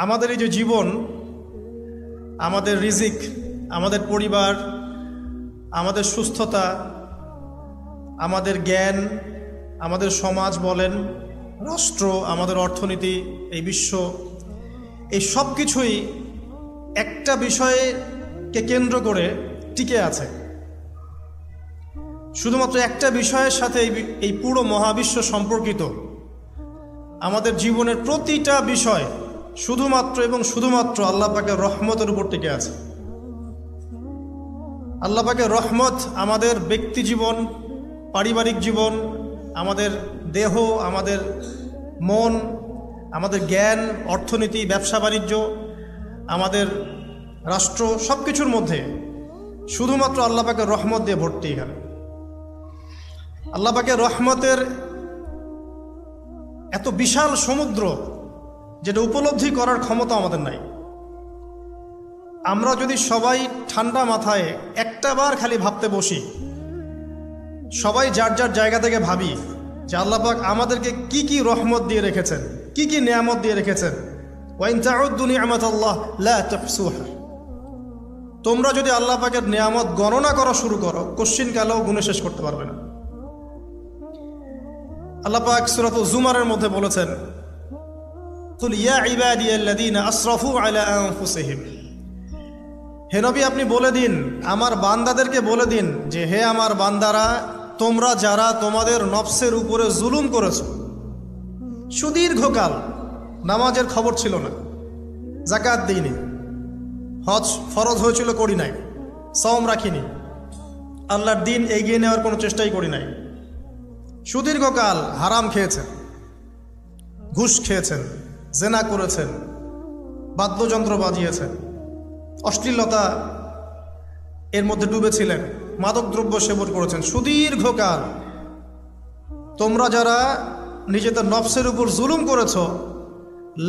আমাদের এই যে জীবন, আমাদের রিজিক, আমাদের পরিবার, আমাদের সুস্থতা, আমাদের জ্ঞান, আমাদের সমাজ বলেন, রাষ্ট্র, আমাদের অর্থনীতি, এই বিশ্ব, এই সব কিছুই একটা বিষয়কে কেন্দ্র করে টিকে আছে। শুধুমাত্র একটা বিষয়ের সাথে এই পুরো মহাবিশ্ব সম্পর্কিত। আমাদের জীবনের প্রতিটা বিষয় শুধুমাত্র এবং শুধুমাত্র আল্লাহ পাকের রহমতের উপর টিকে আছে। আল্লাহ পাকের রহমত আমাদের ব্যক্তি জীবন, পারিবারিক জীবন, আমাদের দেহ, আমাদের মন, আমাদের জ্ঞান, অর্থনীতি, ব্যবসা বাণিজ্য, আমাদের রাষ্ট্র, সব কিছুর মধ্যে শুধুমাত্র আল্লাহ পাকের রহমত দিয়ে ভর্তি। এখানে আল্লাহ পাকের রহমতের এত বিশাল সমুদ্র, যেটা উপলব্ধি করার ক্ষমতা আমাদের নাই। আমরা যদি সবাই ঠান্ডা মাথায় একটা বার খালি ভাবতে বসি, সবাই যার যার জায়গা থেকে ভাবি যে আল্লাহ পাক আমাদেরকে কি কি রহমত দিয়ে রেখেছেন, কি কি নিয়ামত দিয়ে রেখেছেন। ওয়াইন তাউদ্দু নি'মাতাল্লাহ লা তুহসুহা। তোমরা যদি আল্লাহ পাকের নিয়ামত গণনা করা শুরু করো, কোশ্চিনকালেও গুণে শেষ করতে পারবে না। আল্লাহ পাক সূরাতুল জুমারের মধ্যে বলেছেন, কুল ইয়া ইবাদিয়াল্লাযীনা আসরাফু আলা আনফুসিহিম। হে নবী, আপনি বলে দিন, আমার বান্দাদেরকে বলে দিন যে হে আমার বান্দারা, তোমরা যারা তোমাদের নফসের উপরে জুলুম করেছ, সুদীর্ঘকাল নামাজের খবর ছিল না, যাকাত দিইনি, হজ ফরজ হয়েছিল করি নাই, সওম রাখিনি, আল্লাহর দিন এগিয়ে নেওয়ার কোনো চেষ্টাই করি নাই, সুদীর্ঘকাল হারাম খেয়েছেন, ঘুষ খেয়েছেন, জেনা করেছেন, বাদ্যযন্ত্র বাজিয়েছেন, অশ্লীলতা এর মধ্যে ডুবেছিলেন, মাদকদ্রব্য সেবন করেছেন, সুদীর্ঘকাল তোমরা যারা নিজেদের নফসের উপর জুলুম করেছ,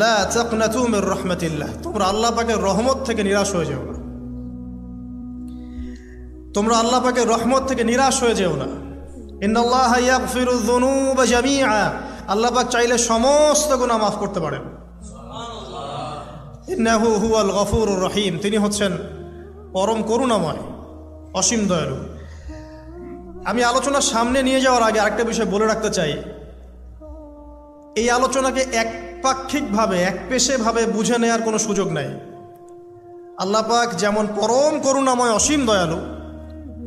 লা তাকনাতু মির রাহমাতিল্লাহ, তোমরা আল্লাহ পাকের রহমত থেকে নিরাশ হয়ে যেও না। তোমরা আল্লাহ পাকের রহমত থেকে নিরাশ হয়ে যেও না। ইন্নাল্লাহা ইয়াগফিরুয যুনুবা জামিআ। আল্লাহ পাক চাইলে সমস্ত গুনাহ মাফ করতে পারেন। ইন্নাহু হুয়াল গফুরুর রহিম। তিনি হচ্ছেন পরম করুণাময়, অসীম দয়ালু। আমি আলোচনার সামনে নিয়ে যাওয়ার আগে আরেকটা বিষয় বলে রাখতে চাই। এই আলোচনাকে একপাক্ষিকভাবে, একপেশেভাবে বুঝে নেওয়ার কোনো সুযোগ নাই। আল্লাহ পাক যেমন পরম করুণাময়, অসীম দয়ালু,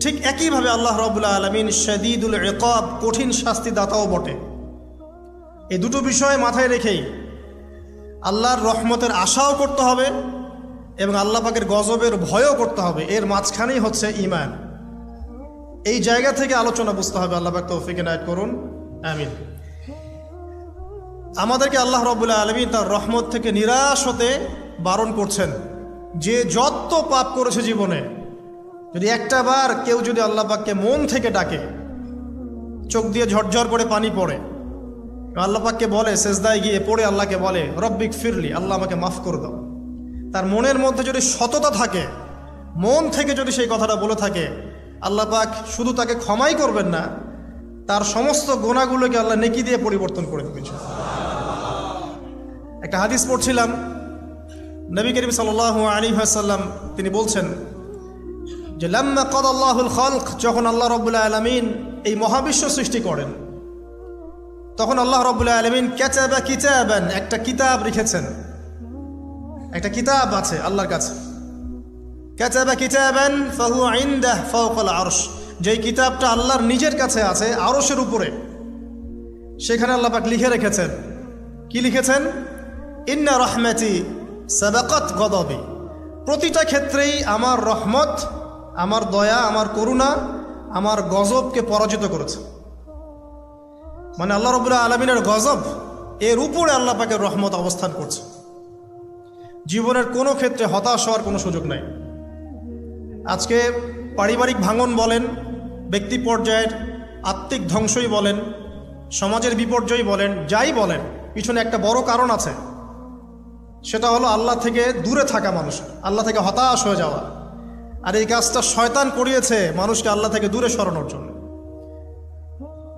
ঠিক একইভাবে আল্লাহ রাব্বুল আলামিন শাদীদুল ইকাব, কঠিন শাস্তিদাতাও বটে। এই দুটো বিষয় মাথায় রেখেই আল্লাহর রহমতের আশাও করতে হবে এবং আল্লাহ পাকের গজবের ভয়ও করতে হবে। এর মাঝখানেই হচ্ছে ঈমান। এই জায়গা থেকে আলোচনা বুঝতে হবে। আল্লাহ পাক তৌফিক এনায়েত করুন, আমিন। আমাদেরকে আল্লাহ রাব্বুল আলামিন তার রহমত থেকে নিরাশ হতে বারণ করছেন। যে যত পাপ করেছে জীবনে, যদি একটা বার কেউ যদি আল্লাহ পাককে মন থেকে ডাকে, চোখ দিয়ে ঝরঝর করে পানি পড়ে, আল্লাহ পাককে বলে, সেজদায় গিয়ে পড়ে আল্লাহকে বলে রব্বিক ফিরলি, আল্লাহ আমাকে মাফ করে দাও, তার মনের মধ্যে যদি সততা থাকে, মন থেকে যদি সেই কথাটা বলে থাকে, আল্লাহ পাক শুধু তাকে ক্ষমাই করবেন না, তার সমস্ত গুনাহগুলোকে আল্লাহ নেকি দিয়ে পরিবর্তন করে দেবেন। একটা হাদিস পড়ছিলাম, নবী করিম সাল্লাল্লাহু আলাইহি ওয়াসাল্লাম তিনি বলছেন যে লাম্মা কাদাল্লাহুল খালক, যখন আল্লাহ রাব্বুল আলামিন এই মহাবিশ্ব সৃষ্টি করেন, তখন আল্লাহ রাব্বুল আলামিন কাতাবা কিতাবান, একটা কিতাব লিখেছেন। একটা কিতাব আছে আল্লাহর কাছে, কাতাবা কিতাবান ফাহুয়া ইনদাহু ফাওকাল আরশ, যেই কিতাবটা আল্লাহর নিজের কাছে আছে, আরশের উপরে। সেখানে আল্লাহ পাক লিখে রেখেছেন, কি লিখেছেন? ইন্না রাহমাতি সাবাকাত গদাবি। প্রতিটা ক্ষেত্রেই আমার রহমত, আমার দয়া, আমার করুণা আমার গজবকে পরাজিত করেছে। মানে আল্লাহ রাব্বুল আলামিনের গজব, এর উপরে আল্লাহ পাকের রহমত অবস্থান করছে। জীবনের কোনো ক্ষেত্রে হতাশ হওয়ার কোনো সুযোগ নাই। আজকে পারিবারিক ভাঙন বলেন, ব্যক্তি পর্যায়ের আত্মিক ধ্বংসই বলেন, সমাজের বিপর্যয় বলেন, যাই বলেন, পিছনে একটা বড় কারণ আছে। সেটা হলো আল্লাহ থেকে দূরে থাকা মানুষ, আল্লাহ থেকে হতাশ হয়ে যাওয়া। আর এই কাজটা শয়তান করিয়েছে মানুষকে আল্লাহ থেকে দূরে সরানোর জন্য।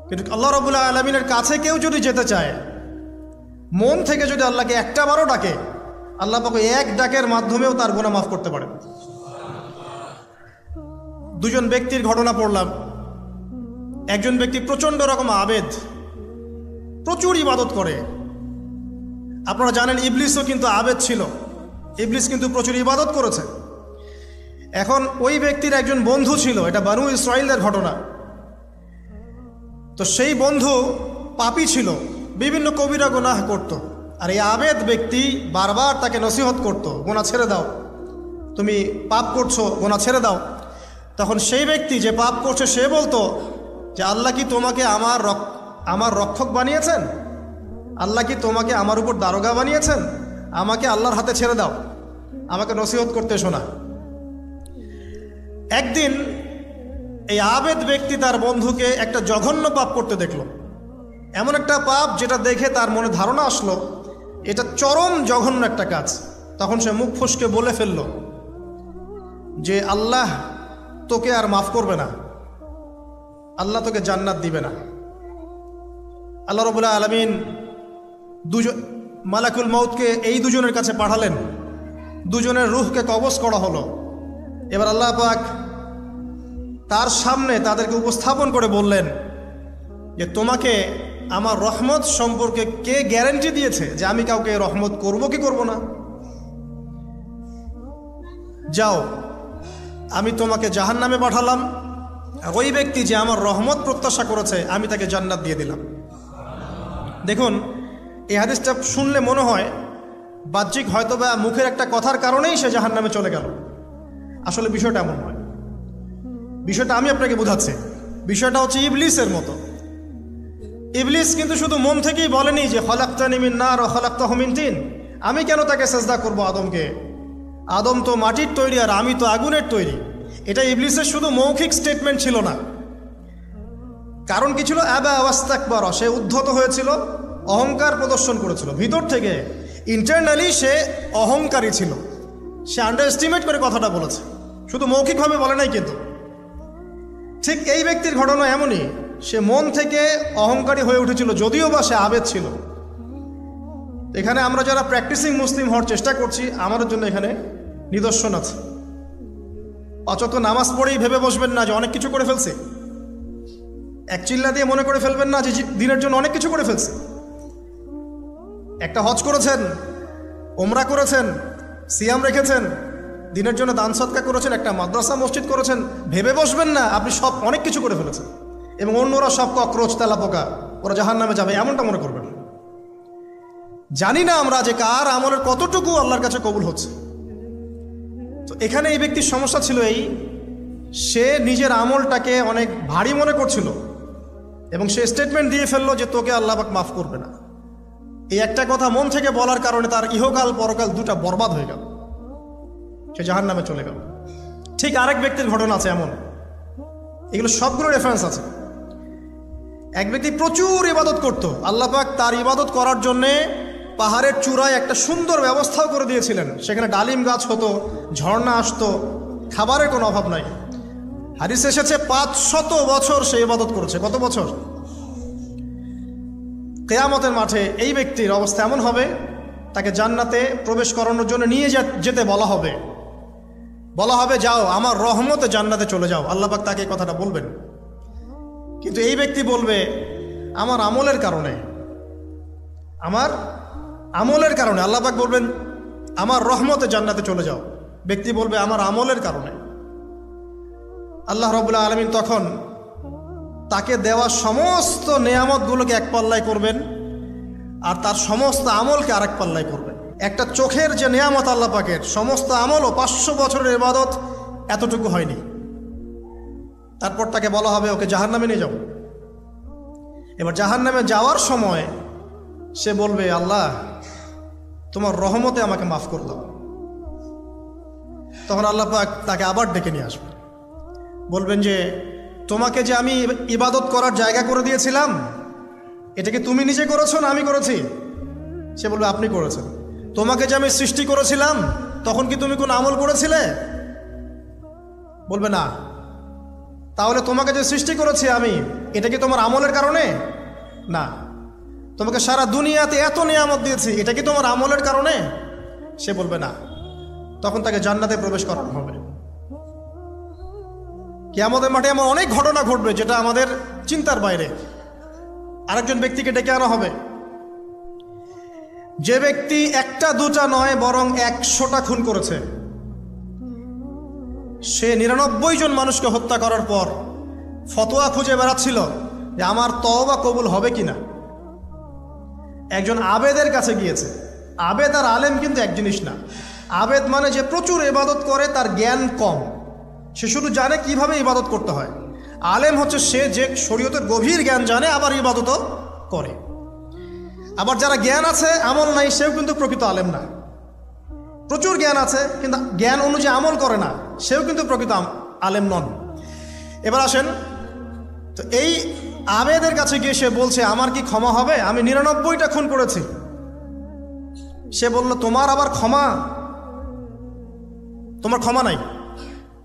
কিন্তু আল্লাহ রাব্বুল আলামিনের কাছে কেউ যদি যেতে চায়, মন থেকে যদি আল্লাহকে একটা বারও ডাকে, আল্লাহ পাক এক ডাকের মাধ্যমেও তার গুনাহ মাফ করতে পারেন। দুজন ব্যক্তির ঘটনা পড়লাম। একজন ব্যক্তি প্রচণ্ড রকম আবেদ, প্রচুর ইবাদত করে। আপনারা জানেন ইবলিসও কিন্তু আবেদ ছিল, ইবলিস কিন্তু প্রচুর ইবাদত করেছে। এখন ওই ব্যক্তির একজন বন্ধু ছিল, এটা বানু ইসরাইলদের ঘটনা। তো সেই বন্ধু পাপী ছিল, বিভিন্ন কবিরা গুনাহ করত। আর এই আবেদ ব্যক্তি বারবার তাকে নসিহত করত, গুনাহ ছেড়ে দাও, তুমি পাপ করছো, গুনাহ ছেড়ে দাও। তখন সেই ব্যক্তি যে পাপ করছে সে বলতো যে আল্লাহ কি তোমাকে আমার রক্ষক বানিয়েছেন? আল্লাহ কি তোমাকে আমার উপর দারোগা বানিয়েছেন? আমাকে আল্লাহর হাতে ছেড়ে দাও, আমাকে নসিহত করতে শোনা। একদিন এই আবেদ ব্যক্তি তার বন্ধুকে একটা জঘন্য পাপ করতে দেখলো, এমন একটা পাপ যেটা দেখে তার মনে ধারণা আসলো এটা চরম জঘন্য একটা কাজ। তখন সে মুখ ফসকে বলে ফেলল যে আল্লাহ তোকে আর মাফ করবে না, আল্লাহ তোকে জান্নাত দিবে না। আল্লাহ রাব্বুল আলামিন মালাকুল মউতকে এই দুজনের কাছে পাঠালেন, দুজনের রূহকে কবজ করা হলো। এবার আল্লাহ পাক তার সামনে তাদেরকে উপস্থাপন করে বললেন যে তোমাকে আমার রহমত সম্পর্কে কে গ্যারান্টি দিয়েছে যে আমি কাউকে রহমত করব কি করব না? যাও, আমি তোমাকে জাহান্নামে পাঠালাম, ওই ব্যক্তি যে আমার রহমত প্রত্যাশা করেছে আমি তাকে জান্নাত দিয়ে দিলাম। দেখুন, এই হাদিসটা শুনলে মনে হয় বাহ্যিক হয়তো বা মুখের একটা কথার কারণেই সে জাহান্নামে চলে গেল। আসলে বিষয়টা এমন নয়। বিষয়টা আমি আপনাকে বোঝাচ্ছি। বিষয়টা হচ্ছে ইবলিসের মতো। ইবলিস কিন্তু শুধু মন থেকেই বলেনি যে খলাকতানি মিন নার ওয়া খলাকতাহু মিন তিন, আমি কেন তাকে সেজদা করব আদমকে? আদম তো মাটির তৈরি আর আমি তো আগুনের তৈরি। এটা ইবলিসের শুধু মৌখিক স্টেটমেন্ট ছিল না, কারণ কি ছিল? আবা ওয়াস্তাকবার, সে উদ্ধত হয়েছিল, অহংকার প্রদর্শন করেছিল। ভিতর থেকে ইন্টারনালি সে অহংকারী ছিল, সে আন্ডার এস্টিমেট করে কথাটা বলেছে, শুধু মৌখিকভাবে বলে নাই। কিন্তু ঠিক এই ব্যক্তির ঘটনা এমনই, সে মন থেকে অহংকারী হয়ে উঠেছিল, যদিও বা সে আবেদ ছিল। এখানে আমরা যারা প্র্যাকটিসিং মুসলিম হওয়ার চেষ্টা করছি আমাদের জন্য এখানে নিদর্শন আছে। অচত নামাজ পড়েই ভেবে বসবেন না যে অনেক কিছু করে ফেলছে, এক চিল্লা দিয়ে মনে করে ফেলবেন না যে দিনের জন্য অনেক কিছু করে ফেলছে। একটা হজ করেছেন, ওমরা করেছেন, সিয়াম রেখেছেন, দিনের জন্য দান সদকা করেছেন, একটা মাদ্রাসা মসজিদ করেছেন, ভেবে বসবেন না আপনি সব অনেক কিছু করে ফেলেছেন এবং অন্যরা সব ককরোচ তেলাপোকা, ওরা জাহান্নামে যাবে, এমনটা মনে করবেন। জানি না আমরা যে কার আমলের কতটুকু আল্লাহর কাছে কবুল হচ্ছে। তো এখানে এই ব্যক্তির সমস্যা ছিল এই, সে নিজের আমলটাকে অনেক ভারী মনে করছিল এবং সে স্টেটমেন্ট দিয়ে ফেললো যে তোকে আল্লাহ পাক মাফ করবে না। এই একটা কথা মন থেকে বলার কারণে তার ইহকাল পরকাল দুটা বরবাদ হয়ে গেল, সে জাহান্নামে চলে গেল। ঠিক আরেক ব্যক্তির ঘটনা আছে এমন, এগুলো সবগুলো রেফারেন্স আছে। এক ব্যক্তি প্রচুর ইবাদত করত, আল্লাহ পাক তার ইবাদত করার জন্যে পাহাড়ের চূড়ায় একটা সুন্দর ব্যবস্থাও করে দিয়েছিলেন। সেখানে ডালিম গাছ হতো, ঝর্ণা আসতো, খাবারের কোনো অভাব নাই। হাদিস এসেছে 500 বছর সে ইবাদত করেছে। কত বছর? কিয়ামতের মাঠে এই ব্যক্তির অবস্থা এমন হবে, তাকে জান্নাতে প্রবেশ করানোর জন্য নিয়ে যেতে বলা হবে যাও আমার রহমতে জান্নাতে চলে যাও। আল্লাহ পাক তাকে এই কথাটা বলবেন, কিন্তু এই ব্যক্তি বলবে আমার আমলের কারণে আল্লাহ পাক বলবেন আমার রহমতে জান্নাতে চলে যাও। ব্যক্তি বলবে আমার আমলের কারণে। আল্লাহ রাব্বুল আলামিন তখন তাকে দেওয়া সমস্ত নেয়ামতগুলোকে এক পাল্লায় করবেন আর তার সমস্ত আমলকে আরেক পাল্লায় করবেন। একটা চোখের যে নেয়ামত আল্লাহ পাকের, সমস্ত আমলও 500 বছরের ইবাদত এতটুকু হয়নি। তারপর তাকে বলা হবে ওকে জাহান্নামে নিয়ে যাও। এবার জাহান্নামে যাওয়ার সময় সে বলবে আল্লাহ তোমার রহমতে আমাকে মাফ করে দাও। তখন আল্লাহ পাক তাকে আবার ডেকে নিয়ে আসবে, বলবেন যে তোমাকে যে আমি ইবাদত করার জায়গা করে দিয়েছিলাম, এটা কি তুমি নিজে করেছো না আমি করেছি? সে বলবে আপনি করেছেন। তোমাকে যে আমি সৃষ্টি করেছিলাম তখন কি তুমি কোন আমল করেছিলে? বলবে না। তাহলে তোমাকে যে সৃষ্টি করেছি আমি, এটা কি তোমার আমলের কারণে? না। তোমাকে সারা দুনিয়াতে এত নিয়ামত দিয়েছি, এটা কি তোমার আমলের কারণে? সে বলবে না, তখন তাকে জান্নাতে প্রবেশ করানো হবে। কিয়ামতের মাঠে এমন অনেক ঘটনা ঘটবে যেটা আমাদের চিন্তার বাইরে। আরেকজন ব্যক্তিকে ডেকে আনা হবে, যে ব্যক্তি একটা দুটা নয় বরং 100টা খুন করেছে। সে 99 জন মানুষকে হত্যা করার পর ফতোয়া খুঁজে বেড়াচ্ছিল যে আমার তওবা কবুল হবে কিনা। একজন আবেদের কাছে গিয়েছে। আবেদ আর আলেম কিন্তু এক জিনিস না। আবেদ মানে যে প্রচুর ইবাদত করে, তার জ্ঞান কম, সে শুধু জানে কিভাবে ইবাদত করতে হয়। আলেম হচ্ছে সে যে শরীয়তের গভীর জ্ঞান জানে, আবার ইবাদতও করে। আবার যারা জ্ঞান আছে আমল নাই, সেও কিন্তু প্রকৃত আলেম না। প্রচুর জ্ঞান আছে কিন্তু জ্ঞান অনুযায়ী আমল করে না, সেও কিন্তু প্রকৃত আলেম নন। এবার আসেন, তো এই আবেদের কাছে গিয়ে সে বলছে আমার কি ক্ষমা হবে, আমি 99টা খুন করেছি। সে বলল তোমার আবার ক্ষমা, তোমার ক্ষমা নাই।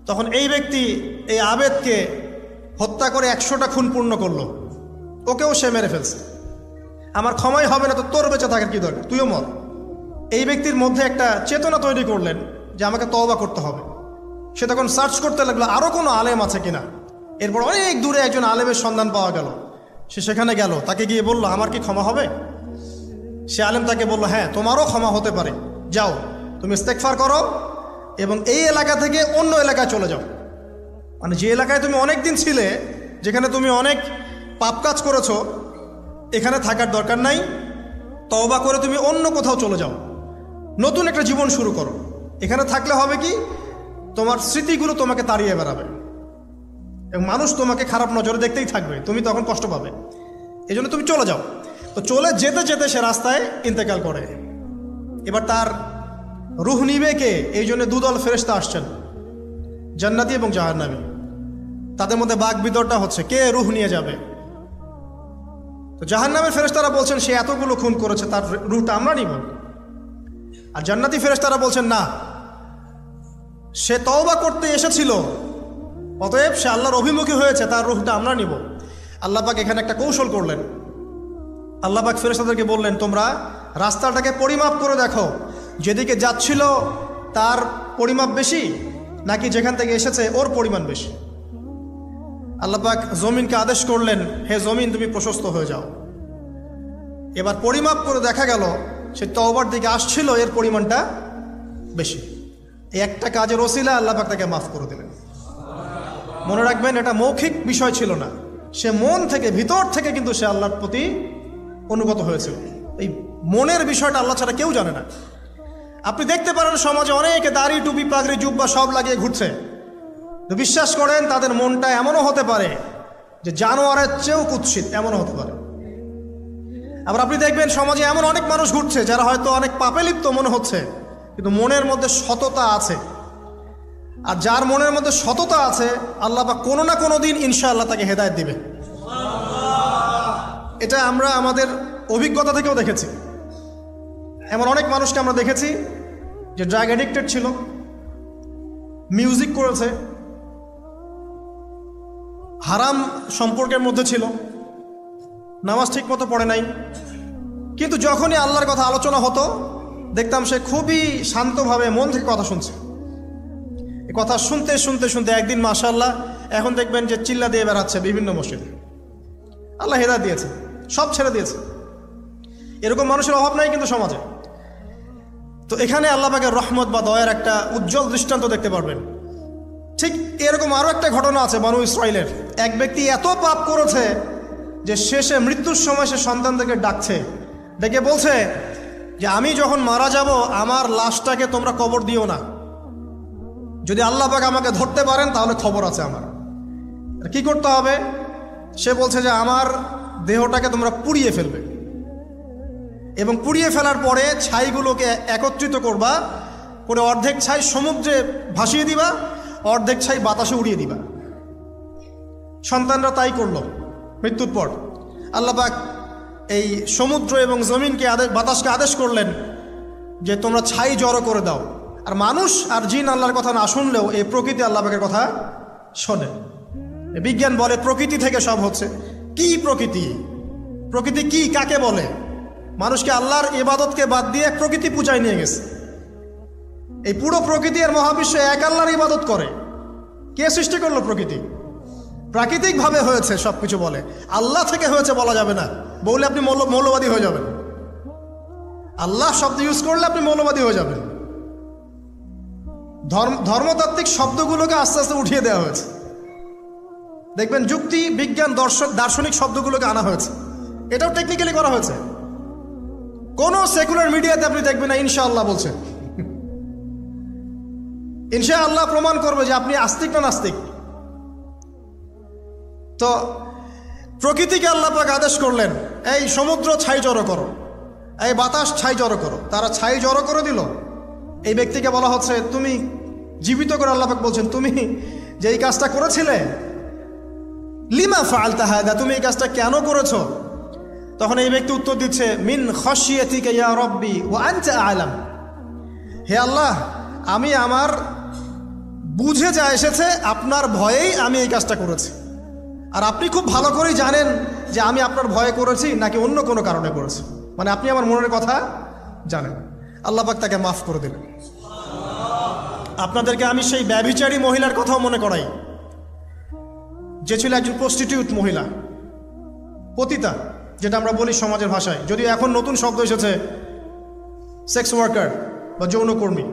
তখন এই ব্যক্তি এই আবেদকে হত্যা করে 100টা খুন পূর্ণ করলো, ওকেও সে মেরে ফেলছে। আমার ক্ষমাই হবে না তো তোর বেঁচে থাকার কি দরকার, তুইও মর। এই ব্যক্তির মধ্যে একটা চেতনা তৈরি করলেন যে আমাকে তওবা করতে হবে। সে তখন সার্চ করতে লাগলো আরও কোনো আলেম আছে কিনা। এরপর অনেক দূরে একজন আলেমের সন্ধান পাওয়া গেল। সে সেখানে গেল, তাকে গিয়ে বলল আমার কি ক্ষমা হবে। সে আলেম তাকে বলল হ্যাঁ তোমারও ক্ষমা হতে পারে, যাও তুমি ইস্তেগফার করো এবং এই এলাকা থেকে অন্য এলাকায় চলে যাও। মানে যে এলাকায় তুমি অনেক দিন ছিলে, যেখানে তুমি অনেক পাপ কাজ করেছো, এখানে থাকার দরকার নাই। তওবা করে তুমি অন্য কোথাও চলে যাও, নতুন একটা জীবন শুরু করো। এখানে থাকলে হবে কি, তোমার স্মৃতিগুলো তোমাকে তাড়িয়ে বেড়াবে এবং মানুষ তোমাকে খারাপ নজরে দেখতেই থাকবে, তুমি তখন কষ্ট পাবে। এই জন্য তুমি চলে যাও। তো চলে যেতে যেতে সে রাস্তায় ইন্তেকাল করে। এবার তার রুহ নিবে কে? এই জন্য দুদল ফেরেশতা আসছেন, জান্নাতি এবং জাহান্নামী। তাদের মধ্যে বাক বিতরটা হচ্ছে কে রুহ নিয়ে যাবে। তো জাহান্নামের ফেরেশতারা বলছেন সে এতগুলো খুন করেছে, তার রুহটা আমরা নিব। আর জান্নাতি ফেরেশতারা বলছেন না, সে তওবা করতে এসেছিল, অতএব সে আল্লাহর অভিমুখী হয়েছে, তার রুহটা আমরা নিব। আল্লাহ পাক এখানে একটা কৌশল করলেন। আল্লাহ পাক ফেরেশতাদেরকে বললেন তোমরা রাস্তাটাকে পরিমাপ করে দেখো, যেদিকে যাচ্ছিল তার পরিমাপ বেশি নাকি যেখান থেকে এসেছে ওর পরিমাণ বেশি। আল্লাহ পাক জমিনকে আদেশ করলেন হে জমিন তুমি প্রশস্ত হয়ে যাও। এবার পরিমাপ করে দেখা গেল সে তওবার দিকে আসছিল, এর পরিমাণটা বেশি। এই একটা কাজের ওসিলা আল্লাহ পাক তাকে মাফ করে দিলেন। মনে রাখবেন এটা মৌখিক বিষয় ছিল না, সে মন থেকে ভিতর থেকে কিন্তু সে আল্লাহর প্রতি অনুগত হয়েছিল। এই মনের বিষয়টা আল্লাহ ছাড়া কেউ জানে না। আপনি দেখতে পারেন সমাজে অনেকে দাড়ি টুপি পাগড়ি জুব্বা সব লাগিয়ে ঘুরছে, তো বিশ্বাস করেন তাদের মনটা এমনও হতে পারে যে জানোয়ারের চেয়েও কুৎসিত, এমনও হতে পারে। আবার আপনি দেখবেন সমাজে এমন অনেক মানুষ ঘুরছে যারা হয়তো অনেক পাপে লিপ্ত মনে হচ্ছে, কিন্তু মনের মধ্যে সততা আছে। আর যার মনের মধ্যে সততা আছে আল্লাহ পাক কোনো না কোনো দিন ইনশাআল্লাহ তাকে হেদায়েত দিবে। এটা আমরা আমাদের অভিজ্ঞতা থেকেও দেখেছি। এমন অনেক মানুষকে আমরা দেখেছি যে ড্রাগ অ্যাডিক্টেড ছিল, মিউজিক করেছে, হারাম সম্পর্কের মধ্যে ছিল, নামাজ ঠিক মতো পড়ে নাই, কিন্তু যখনই আল্লাহর কথা আলোচনা হতো দেখতাম সে খুবই শান্তভাবে মন থেকে কথা শুনছে। এই কথা শুনতে শুনতে শুনতে একদিন মাশাআল্লাহ এখন দেখবেন যে চিল্লা দিয়ে বেড়াচ্ছে বিভিন্ন মসজিদে। আল্লাহ হেদায়েত দিয়েছে, সব ছেড়ে দিয়েছে। এরকম মানুষের অভাব নাই কিন্তু সমাজে। তো এখানে আল্লাহ পাকের রহমত বা দয়ার একটা উজ্জ্বল দৃষ্টান্ত দেখতে পারবেন। ঠিক এরকম আরও একটা ঘটনা আছে বনু ইসরাইলের। এক ব্যক্তি এত পাপ করেছে যে শেষে মৃত্যুর সময় সে সন্তানদেরকে ডাকছে, ডেকে বলছে যে আমি যখন মারা যাব আমার লাশটাকে তোমরা কবর দিও না, যদি আল্লাহ পাক আমাকে ধরতে পারেন তাহলে খবর আছে আমার। কি করতে হবে? সে বলছে যে আমার দেহটাকে তোমরা পুড়িয়ে ফেলবে এবং পুড়িয়ে ফেলার পরে ছাইগুলোকে একত্রিত করবা, করে অর্ধেক ছাই সমুদ্রে ভাসিয়ে দিবা, অর্ধেক ছাই বাতাসে উড়িয়ে দিবা। সন্তানরা তাই করলো। মৃত্যুর পর আল্লাহ পাক এই সমুদ্র এবং জমিনকে বাতাসকে আদেশ করলেন যে তোমরা ছাই জড়ো করে দাও। আর মানুষ আর জিন আল্লাহর কথা না শুনলেও এই প্রকৃতি আল্লাহ পাকের কথা শোনে। বিজ্ঞান বলে প্রকৃতি থেকে সব হচ্ছে। কি প্রকৃতি? প্রকৃতি কি, কাকে বলে? মানুষকে আল্লাহর ইবাদতকে বাদ দিয়ে প্রকৃতি পূজায় নিয়ে গেছে। এই পুরো প্রকৃতি আর মহাবিশ্ব এক আল্লাহর ইবাদত করে। কে সৃষ্টি করলো প্রকৃতি? প্রাকৃতিকভাবে হয়েছে সবকিছু বলে, আল্লাহ থেকে হয়েছে বলা যাবে না, বললে আপনি মৌলবাদী হয়ে যাবেন। আল্লাহ শব্দ ইউজ করলে আপনি মৌলবাদী হয়ে যাবেন। ধর্মতাত্ত্বিক শব্দগুলোকে আস্তে আস্তে উঠিয়ে দেওয়া হয়েছে। দেখবেন যুক্তি, বিজ্ঞান, দার্শনিক শব্দগুলোকে আনা হয়েছে। এটাও টেকনিক্যালি করা হয়েছে। কোনো সেকুলার মিডিয়াতে আপনি দেখবেন না ইনশাআল্লাহ বলছে। ইনশাআল্লাহ প্রমাণ করবে যে আপনি আস্তিক না নাস্তিক। তো প্রকৃতিকে আল্লাহ পাক আদেশ করলেন, এই সমুদ্র ছাই জড়ো করো, এই বাতাস ছাই জড়ো করো। তারা ছাই জড়ো করে দিল। এই ব্যক্তিকে বলা হচ্ছে তুমি জীবিত করে আল্লাহ পাক বলছেন তুমি যে এই কাজটা করেছিলে, লিমা ফাআলতা হাদা, তুমি এই কাজটা কেন করেছো? তখন এই ব্যক্তি উত্তর দিচ্ছে, মিন খাশিয়াতিকা ইয়া রাব্বি ওয়া আনতা আ'লাম। হে আল্লাহ, আমি আমার বুঝে যা এসেছে আপনার ভয়েই আমি এই কাজটা করেছি, আর আপনি খুব ভালো করেই জানেন যে আমি আপনার ভয়ে করেছি নাকি অন্য কোনো কারণে করেছি। মানে আপনি আমার মনের কথা জানেন। আল্লাহ পাক তাকে মাফ করে দিলেন। আপনাদেরকে আমি সেই ব্যভিচারী মহিলার কথাও মনে করাই, যে ছিল একজন প্রস্টিটিউট মহিলা, পতিতা, যেটা আমরা বলি সমাজের ভাষায়, যদিও এখন নতুন শব্দ এসেছে সেক্স ওয়ার্কার বা যৌনকর্মী।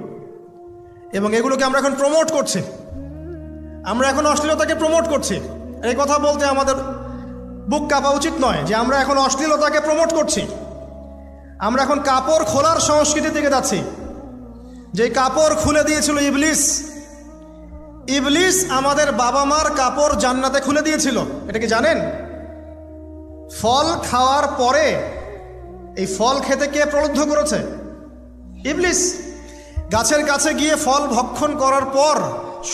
এবং এগুলোকে আমরা এখন প্রমোট করছি, আমরা এখন অশ্লীলতাকে প্রমোট করছি। এই কথা বলতে আমাদের বুক কাঁপা উচিত নয় যে আমরা এখন অশ্লীলতাকে প্রমোট করছি। আমরা এখন কাপড় খোলার সংস্কৃতির দিকে যাচ্ছি। যে কাপড় খুলে দিয়েছিল ইবলিস, ইবলিস আমাদের বাবা মার কাপড় জান্নাতে খুলে দিয়েছিল। এটা কি জানেন? ফল খাওয়ার পরে এই ফল খেতে কে প্রলুব্ধ করেছে? ইবলিস। গাছের কাছে গিয়ে ফল ভক্ষণ করার পর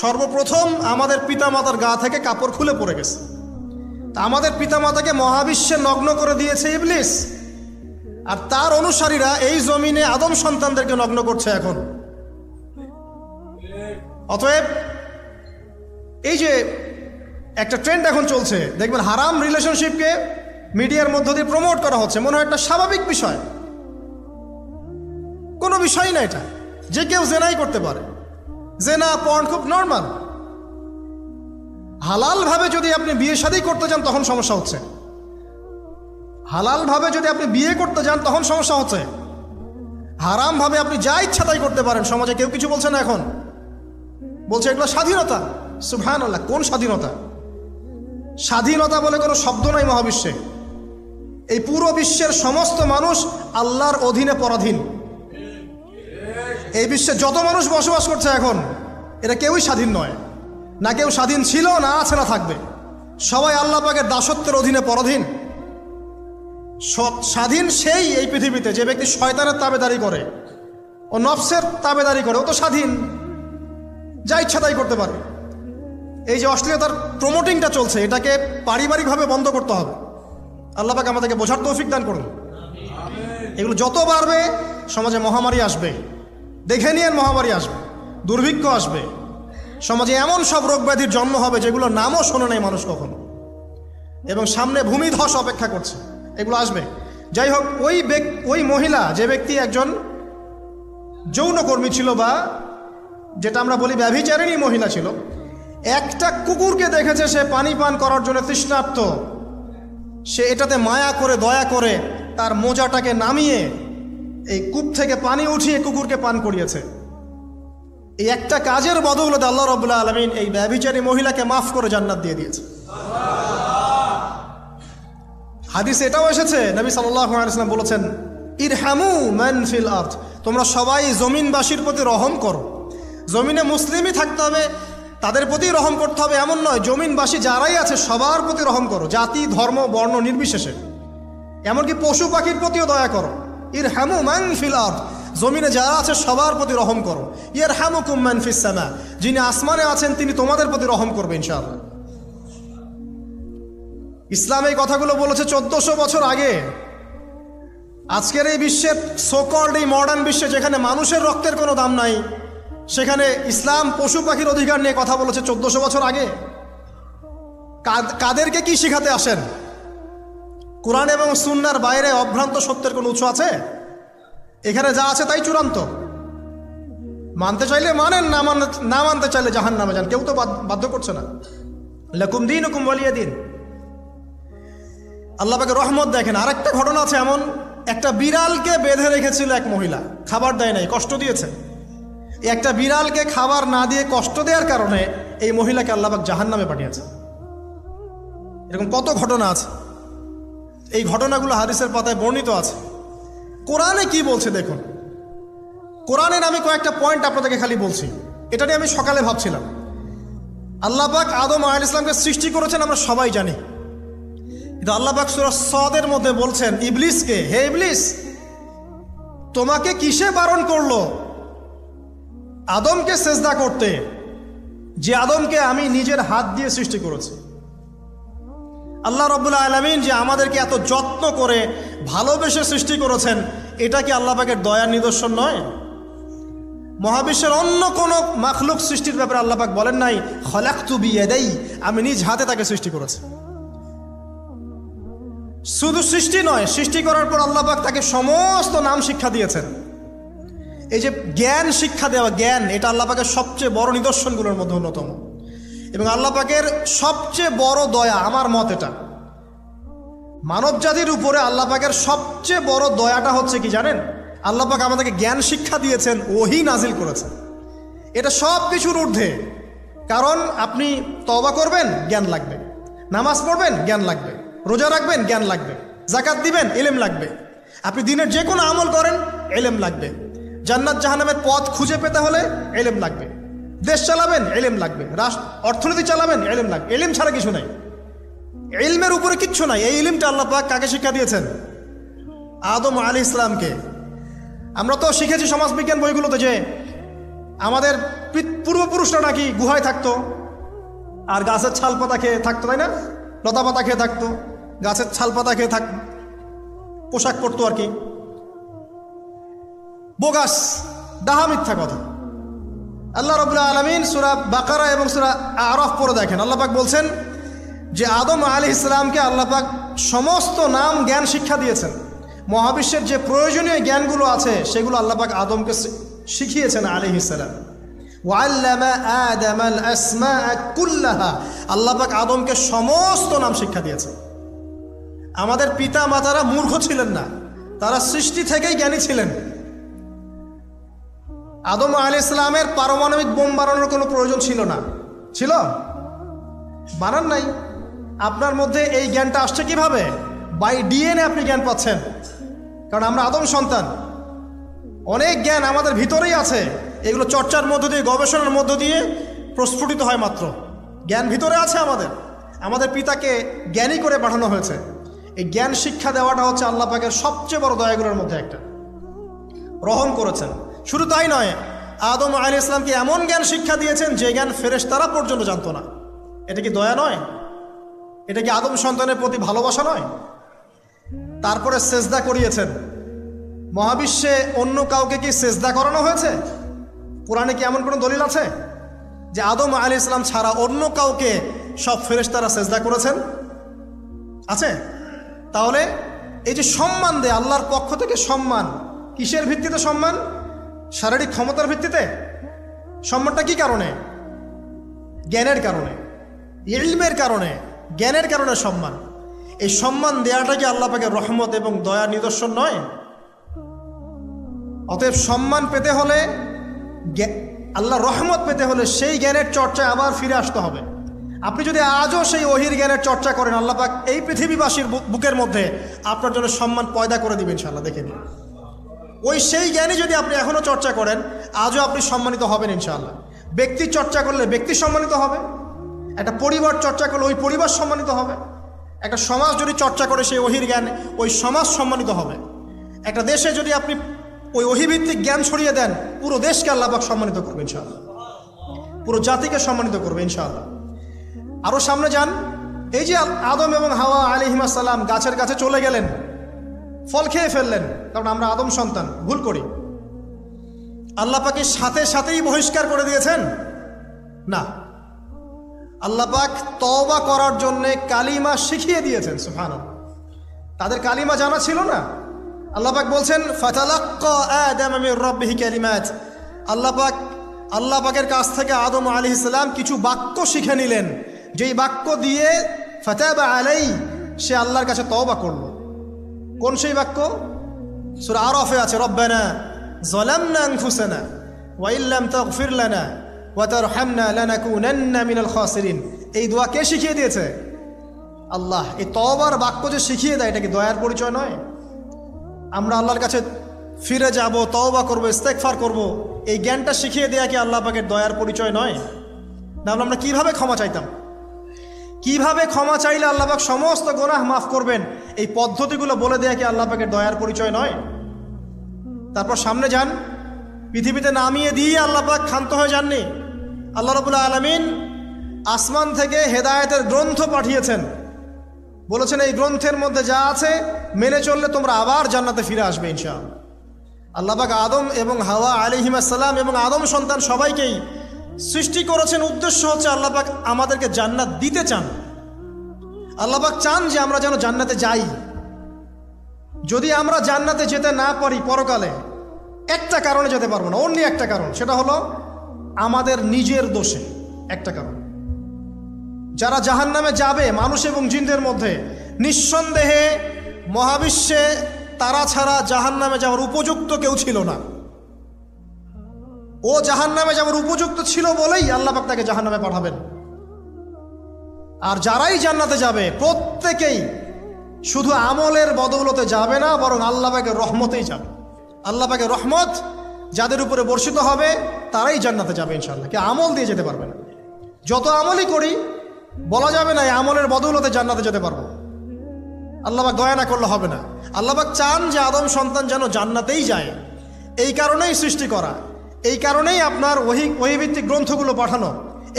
সর্বপ্রথম আমাদের পিতামাতার গা থেকে কাপড় খুলে পড়ে গেছে। তা আমাদের পিতামাতাকে মহাবিশ্বে নগ্ন করে দিয়েছে ইবলিস, আর তার অনুসারীরা এই জমিনে আদম সন্তানদেরকে নগ্ন করছে এখন। অতএব এই যে একটা ট্রেন্ড এখন চলছে, দেখবেন হারাম রিলেশনশিপকে মিডিয়ার মধ্য দিয়ে প্রমোট করা হচ্ছে, মনে হয় একটা স্বাভাবিক বিষয়, কোনো বিষয় না এটা, যে কেউ জেনাই করতে পারে, জেনা পর্ন খুব নর্মাল। হালাল ভাবে যদি আপনি বিয়ে শাদী করতে যান তখন সমস্যা হচ্ছে, হালাল ভাবে যদি আপনি বিয়ে করতে যান তখন সমস্যা হচ্ছে। হারাম ভাবে আপনি যা ইচ্ছা তাই করতে পারেন, সমাজে কেউ কিছু বলছে না। এখন বলছে এগুলো স্বাধীনতা। সুবহানাল্লাহ, কোন স্বাধীনতা? স্বাধীনতা বলে কোনো শব্দ নাই মহাবিশ্বে। এই পুরো বিশ্বের সমস্ত মানুষ আল্লাহর অধীনে পরাধীন। এই বিশ্বে যত মানুষ বসবাস করছে এখন, এরা কেউই স্বাধীন নয়, না কেউ স্বাধীন ছিল, না আছে, না থাকবে। সবাই আল্লাহ পাকের দাসত্বের অধীনে পরাধীন। স্বাধীন সেই এই পৃথিবীতে যে ব্যক্তি শয়তানের তাবেদারি করে, ও নফসের তাবেদারি করে, ও তো স্বাধীন, যা ইচ্ছা তাই করতে পারে। এই যে অশ্লীলতার প্রমোটিংটা চলছে, এটাকে পারিবারিকভাবে বন্ধ করতে হবে। আল্লাহ পাক আমাদেরকে বোঝার তৌফিক দান করুন। এগুলো যত বাড়বে সমাজে মহামারী আসবে, দেখে নিয়ে মহামারী আসবে, দুর্ভিক্ষ আসবে, সমাজে এমন সব রোগ ব্যাধির জন্ম হবে যেগুলো নামও শোনে নাই মানুষ কখনো, এবং সামনে ভূমিধস অপেক্ষা করছে, এগুলো আসবে। যাই হোক, ওই মহিলা, যে ব্যক্তি একজন যৌনকর্মী ছিল, বা যেটা আমরা বলি ব্যভিচারিণী মহিলা ছিল, একটা কুকুরকে দেখেছে সে পানি পান করার জন্য তৃষ্ণার্ত, সে এটাতে মায়া করে, দয়া করে তার মোজাটাকে নামিয়ে এই কূপ থেকে পানি উঠিয়ে কুকুরকে পান করিয়েছে। এই একটা কাজের বদৌলতে আল্লাহ রাব্বুল আলামিন এই ব্যভিচারী মহিলাকে মাফ করে জান্নাত দিয়ে দিয়েছে। হাদিসে এটাও এসেছে, নবী সাল্লাল্লাহু আলাইহি ওয়াসাল্লাম বলেছেন, ইরহামু মান ফিল আরদ, তোমরা সবাই জমিনবাসীর প্রতি রহম করো। জমিনে মুসলিমই থাকতে হবে, তাদের প্রতি রহম করতে হবে এমন নয়, জমিনবাসী যারাই আছে সবার প্রতি রহম করো, জাতি, ধর্ম, বর্ণ নির্বিশেষে। এমনকি পশু পাখির প্রতিও দয়া করো। ইরহামু মান ফিল আরদ, জমিনে যারা আছে সবার প্রতি রহম করো। ইয়ারহামুকুম মান ফিস সামা, যিনি আসমানে আছেন তিনি তোমাদের প্রতি রহম করবে ইনশাআল্লাহ। ইসলাম এই কথাগুলো বলেছে 1400 বছর আগে। আজকের এই বিশ্বের সোকল্ড এই মডার্ন বিশ্বে, যেখানে মানুষের রক্তের কোনো দাম নাই, সেখানে ইসলাম পশু পাখির অধিকার নিয়ে কথা বলেছে 1400 বছর আগে। কাদেরকে কি শিখাতে আসেন? কোরআন এবং সুন্নাহর বাইরে অভ্রান্ত সত্যের কোনো উৎস আছে? এখানে যা আছে তাই চূড়ান্ত। মানতে চাইলে মানেন, না মানতে চাইলে জাহান্নামে যান, কেউ তো বাধ্য করছে না। লাকুম দীনুকুম ওয়ালিয়া দিন। আল্লাহ পাকের রহমত দেখেন। আরেকটা ঘটনা আছে এমন, একটা বিড়ালকে বেঁধে রেখেছিল এক মহিলা, খাবার দেয় নাই, কষ্ট দিয়েছে। একটা বিড়ালকে খাবার না দিয়ে কষ্ট দেওয়ার কারণে এই মহিলাকে আল্লাহ পাক জাহান্নামে পাঠিয়েছে। এরকম কত ঘটনা আছে, এই ঘটনাগুলো হাদিসের পাতায় বর্ণিত আছে। কোরআনে কি বলছে দেখুন। কোরআনের আমি কয়েকটা পয়েন্ট আপনাদেরকে খালি বলছি, এটা নিয়ে আমি সকালে ভাবছিলাম। আল্লাহ পাক আদম আলাইহিস সালামকে সৃষ্টি করেছেন আমরা সবাই জানি, কিন্তু আল্লাহ পাক সূরা সাদের মধ্যে বলছেন ইবলিসকে, হে ইবলিস, তোমাকে কিসে বারণ করলো আদমকে সেজদা করতে, যে আদমকে আমি নিজের হাত দিয়ে সৃষ্টি করেছি। আল্লাহ রাব্বুল আলামিন যে আমাদেরকে এত যত্ন করে ভালোবেসে সৃষ্টি করেছেন, এটা কি আল্লাহ পাকের দয়ার নিদর্শন নয়? মহাবিশ্বের অন্য কোনো মাখলুক সৃষ্টির ব্যাপারে আল্লাহ পাক বলেন নাই খলাকতু বিয়াদাই, আমি নিজ হাতে তাকে সৃষ্টি করেছি। শুধু সৃষ্টি নয়, সৃষ্টি করার পর আল্লাহ পাক তাকে সমস্ত নাম শিক্ষা দিয়েছেন। এই যে জ্ঞান শিক্ষা দেওয়া, জ্ঞান, এটা আল্লাহ পাকের সবচেয়ে বড় নিদর্শনগুলোর মধ্যে অন্যতম। এবং আল্লাহ পাকের সবচেয়ে বড় দয়া, আমার মত এটা, মানব জাতির উপরে আল্লাহ পাকের সবচেয়ে বড় দয়াটা হচ্ছে কি জানেন? আল্লাহ পাক আমাদেরকে জ্ঞান শিক্ষা দিয়েছেন, ওহী নাজিল করেছেন। এটা সব কিছুর ঊর্ধ্বে। কারণ আপনি তওবা করবেন, জ্ঞান লাগবে। নামাজ পড়বেন, জ্ঞান লাগবে। রোজা রাখবেন, জ্ঞান লাগবে। যাকাত দিবেন, ইলম লাগবে। আপনি দিনের যে কোনো আমল করেন, ইলম লাগবে। জান্নাত জাহান্নামের পথ খুঁজে পেতে হলে ইলম লাগবে। দেশ চালাবেন, ইলম লাগবে। অর্থনীতি চালাবেন, ইলম লাগবে। ইলম ছাড়া কিছু নাই, ইলমের উপরে কিচ্ছু নাই। এই ইলমটা আল্লাহ পাক কাকে শিক্ষা দিয়েছেন? আদম আলাইহিস সালামকে। আমরা তো শিখেছি সমাজবিজ্ঞান বইগুলোতে যে আমাদের পূর্বপুরুষরা নাকি গুহায় থাকতো আর গাছের ছাল পাতা খেয়ে থাকতো, তাই না? লতা পাতা খেয়ে থাকতো, গাছের ছাল পাতা খেয়ে থাকতো, পোশাক পরতো আর কি। বোগাস, ডাহা, মিথ্যা কথা। আল্লাহ রাব্বুল আলামিন সূরা বাকারা এবং সূরা আরাফ পড়ে দেখেন, আল্লাহ পাক বলছেন যে আদম আলাইহিস সালামকে আল্লাহ পাক সমস্ত নাম জ্ঞান শিক্ষা দিয়েছেন। মহাবিশ্বের যে প্রয়োজনীয় জ্ঞানগুলো আছে সেগুলো আল্লাহ পাক আদমকে শিখিয়েছেন আলাইহিস সালাম। ওয়াল্লামা আদামাল আসমাআ কুল্লাহা, আল্লাহ পাক আদমকে সমস্ত নাম শিক্ষা দিয়েছেন। আমাদের পিতা মাতারা মূর্খ ছিলেন না, তারা সৃষ্টি থেকেই জ্ঞানী ছিলেন। আদম আলাইহিস সালামের পারমাণবিক বোম বানানোর কোনো প্রয়োজন ছিল না, ছিল? বানান নাই। আপনার মধ্যে এই জ্ঞানটা আসছে কিভাবে? বাই ডিএনএ আপনি জ্ঞান পাচ্ছেন, কারণ আমরা আদম সন্তান। অনেক জ্ঞান আমাদের ভিতরেই আছে, এগুলো চর্চার মধ্য দিয়ে, গবেষণার মধ্য দিয়ে প্রস্ফুটিত হয় মাত্র। জ্ঞান ভিতরে আছে আমাদের, আমাদের পিতাকে জ্ঞানী করে পাঠানো হয়েছে। এই জ্ঞান শিক্ষা দেওয়াটা হচ্ছে আল্লাহ পাকের সবচেয়ে বড় দয়াগুলোর মধ্যে একটা। রহম করেছেন। শুধু তাই নয়, আদম আলাইহিস সালামকে এমন জ্ঞান শিক্ষা দিয়েছেন যে জ্ঞান ফেরেশতারা পর্যন্ত জানতো না। এটা কি দয়া নয়? এটা কি আদম সন্তানের প্রতি ভালোবাসা নয়? তারপরে সেজদা করিয়েছেন। মহাবিশ্বে অন্য কাউকে কি সেজদা করানো হয়েছে? কোরআনে কি এমন কোনো দলিল আছে যে আদম আলাইহিস সালাম ছাড়া অন্য কাউকে সব ফেরেশতারা সেজদা করেছেন? আছে? তাহলে এই যে সম্মান দেয় আল্লাহর পক্ষ থেকে, সম্মান কিসের ভিত্তিতে? সম্মান শারীরিক ক্ষমতার ভিত্তিতে? সম্মানটা কি কারণে? জ্ঞানের কারণে, ইলমের কারণে, জ্ঞানের কারণে সম্মান। এই সম্মান দেওয়াটা কি আল্লাহ পাকের রহমত এবং দয়ার নিদর্শন নয়? অতএব সম্মান পেতে হলে, আল্লাহর রহমত পেতে হলে সেই জ্ঞানের চর্চায় আবার ফিরে আসতে হবে। আপনি যদি আজও সেই ওহির জ্ঞানের চর্চা করেন, আল্লাহ পাক এই পৃথিবীবাসীর বুকের মধ্যে আপনার জন্য সম্মান পয়দা করে দিবেন ইনশাআল্লাহ। দেখে নিন, ওই সেই জ্ঞানী যদি আপনি এখনও চর্চা করেন, আজও আপনি সম্মানিত হবেন ইনশাআল্লাহ। ব্যক্তি চর্চা করলে ব্যক্তি সম্মানিত হবে, একটা পরিবার চর্চা করলে ওই পরিবার সম্মানিত হবে, একটা সমাজ যদি চর্চা করে সেই ওহির জ্ঞান, ওই সমাজ সম্মানিত হবে। একটা দেশে যদি আপনি ওই ওহিভিত্তিক জ্ঞান ছড়িয়ে দেন, পুরো দেশকে আল্লাহ পাক সম্মানিত করবে ইনশাআল্লাহ, পুরো জাতিকে সম্মানিত করবে ইনশাআল্লাহ। আরও সামনে যান, এই যে আদম এবং হাওয়া আলাইহিস সালাম গাছের কাছে চলে গেলেন, ফল খেয়ে ফেললেন, কারণ আমরা আদম সন্তান, ভুল করি। আল্লাহ পাকের সাথে সাথেই বহিষ্কার করে দিয়েছেন? না, আল্লাহ পাক তওবা করার জন্য কালিমা শিখিয়ে দিয়েছেন। সুবহানাল্লাহ, তাদের কালিমা জানা ছিল না। আল্লাহ পাক বলছেন ফাতালাক্কা আদম মির রাব্বিহি কালিমাত, আল্লাহ পাকের কাছ থেকে আদম আলাইহিস সালাম কিছু বাক্য শিখে নিলেন, যেই বাক্য দিয়ে ফাতাবা আলাই সে আল্লাহর কাছে তওবা করলো। কোন সেই বাক্য? সূরা আরাফে আছে, রব্বানা যালামনা আনফুসানা ওয়া ইল্লাম তাগফির লানা ওয়া তারহামনা লানাকুনান্না মিনাল খাসিরিন। এই দোয়া কে শিখিয়ে দিয়েছে? আল্লাহ। এই তওবার বাক্য যে শিখিয়ে দেয়, এটা কি দয়ার পরিচয় নয়? আমরা আল্লাহর কাছে ফিরে যাব, তওবা করব, ইস্তেগফার করব, এই জ্ঞানটা শিখিয়ে দেয়া কি আল্লাহ পাকের দয়ার পরিচয় নয়? তাহলে আমরা কিভাবে ক্ষমা চাইতাম? কিভাবে ক্ষমা চাইলে আল্লাহ পাক সমস্ত গুনাহ মাফ করবেন, এই পদ্ধতিগুলো বলে দেয়া কি আল্লাহ পাকের দয়ার পরিচয় নয়? তারপর সামনে যান, পৃথিবীতে নামিয়ে দিয়ে আল্লাহ পাক ক্ষান্ত হয়ে যাননি। আল্লাহ রাব্বুল আলামিন আসমান থেকে হেদায়েতের গ্রন্থ পাঠিয়েছেন, বলেছেন এই গ্রন্থের মধ্যে যা আছে মেনে চললে তোমরা আবার জান্নাতে ফিরে আসবে ইনশাআল্লাহ। আল্লাহ পাক আদম এবং হাওয়া আলাইহিস সালাম এবং আদম সন্তান সবাইকেই সৃষ্টি করেছেন, উদ্দেশ্য হচ্ছে আল্লাহ পাক আমাদেরকে জান্নাত দিতে চান। আল্লাহ পাক চান যে আমরা যেন জান্নাতে যাই। যদি আমরা জান্নাতে যেতে না পারি পরকালে, একটা কারণে যেতে পারবো না, অন্য একটা কারণ, সেটা হলো আমাদের নিজের দোষে। একটা কারণ, যারা জাহান্নামে যাবে মানুষ এবং জিনদের মধ্যে, নিঃসন্দেহে মহাবিশ্বে তারা ছাড়া জাহান্নামে যাওয়ার উপযুক্ত কেউ ছিল না। ও জাহান্নামে যাওয়ার উপযুক্ত ছিল বলেই আল্লাহ পাক তাকে জাহান্নামে পাঠাবেন। আর যারাই জান্নাতে যাবে প্রত্যেকেই শুধু আমলের বদৌলতে যাবে না, বরং আল্লাহ পাকের রহমতেই যাবে। আল্লাহ পাকের রহমত যাদের উপরে বর্ষিত হবে তারাই জান্নাতে যাবে ইনশাআল্লাহ। কে আমল দিয়ে যেতে পারবে না। যত আমলই করি বলা যাবে না এই আমলের বদৌলতে জান্নাতে যেতে পারবো। আল্লাহ পাক দয়া না করলে হবে না। আল্লাহ পাক চান যে আদম সন্তান যেন জান্নাতেই যায়। এই কারণেই সৃষ্টি করা, এই কারণেই আপনার ওহীভিত্তিক গ্রন্থগুলো পাঠানো,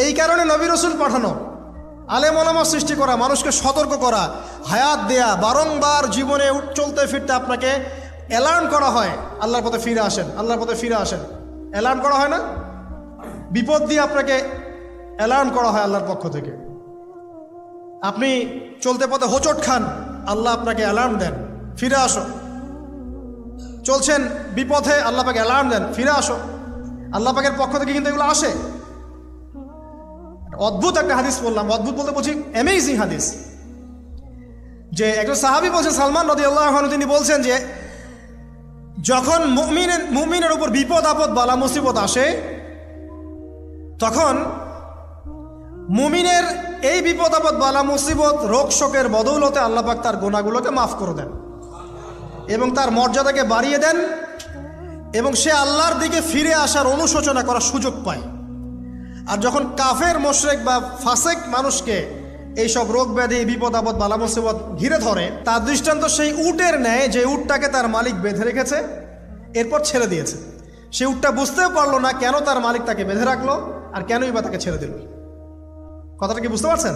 এই কারণে নবী রাসূল পাঠানো, আলেম ওলামা সৃষ্টি করা, মানুষকে সতর্ক করা, হায়াত দেয়া, বারংবার জীবনে চলতে ফিরতে আপনাকে অ্যালার্ম করা হয়, আল্লাহর পথে ফিরে আসেন, আল্লাহর পথে ফিরে আসেন। অ্যালার্ম করা হয় না? বিপদ দিয়ে আপনাকে অ্যালার্ম করা হয় আল্লাহর পক্ষ থেকে। আপনি চলতে পথে হোঁচট খান, আল্লাহ আপনাকে অ্যালার্ম দেন, ফিরে আসো। চলছেন বিপথে, আল্লাহ পাকে অ্যালার্ম দেন, ফিরে আসো। আল্লাহ পাকের পক্ষ থেকে কিন্তু এগুলো আসে। অদ্ভুত একটা হাদিস বললাম, অদ্ভুত বলতে বলছি অ্যামেজিং হাদিস, যে একজন সাহাবী বলছেন, সালমান রাদিয়াল্লাহু আনহু, তিনি বলছেন যে যখন মুমিনের উপর বিপদ আপদ বালা মুসিবত আসে, তখন মুমিনের এই বিপদ আপদ বালা মুসিবত রোগ শোকের বদৌলতে আল্লাহ পাক তার গুনাহগুলোকে মাফ করে দেন এবং তার মর্যাদাকে বাড়িয়ে দেন, এবং সে আল্লাহর দিকে ফিরে আসার অনুশোচনা করার সুযোগ পায়। আর যখন কাফের মুশরিক বা ফাসেক মানুষকে এইসব রোগ ব্যাধি বিপদ আপদ বালা মুসিবত ঘিরে ধরে, তার দৃষ্টান্ত সেই উটের ন্যায় যে উটটাকে তার মালিক বেঁধে রেখেছে, এরপর ছেড়ে দিয়েছে। সে উটটা বুঝতেও পারলো না কেন তার মালিক তাকে বেঁধে রাখলো আর কেনই বা তাকে ছেড়ে দিল। কথাটা কি বুঝতে পারছেন?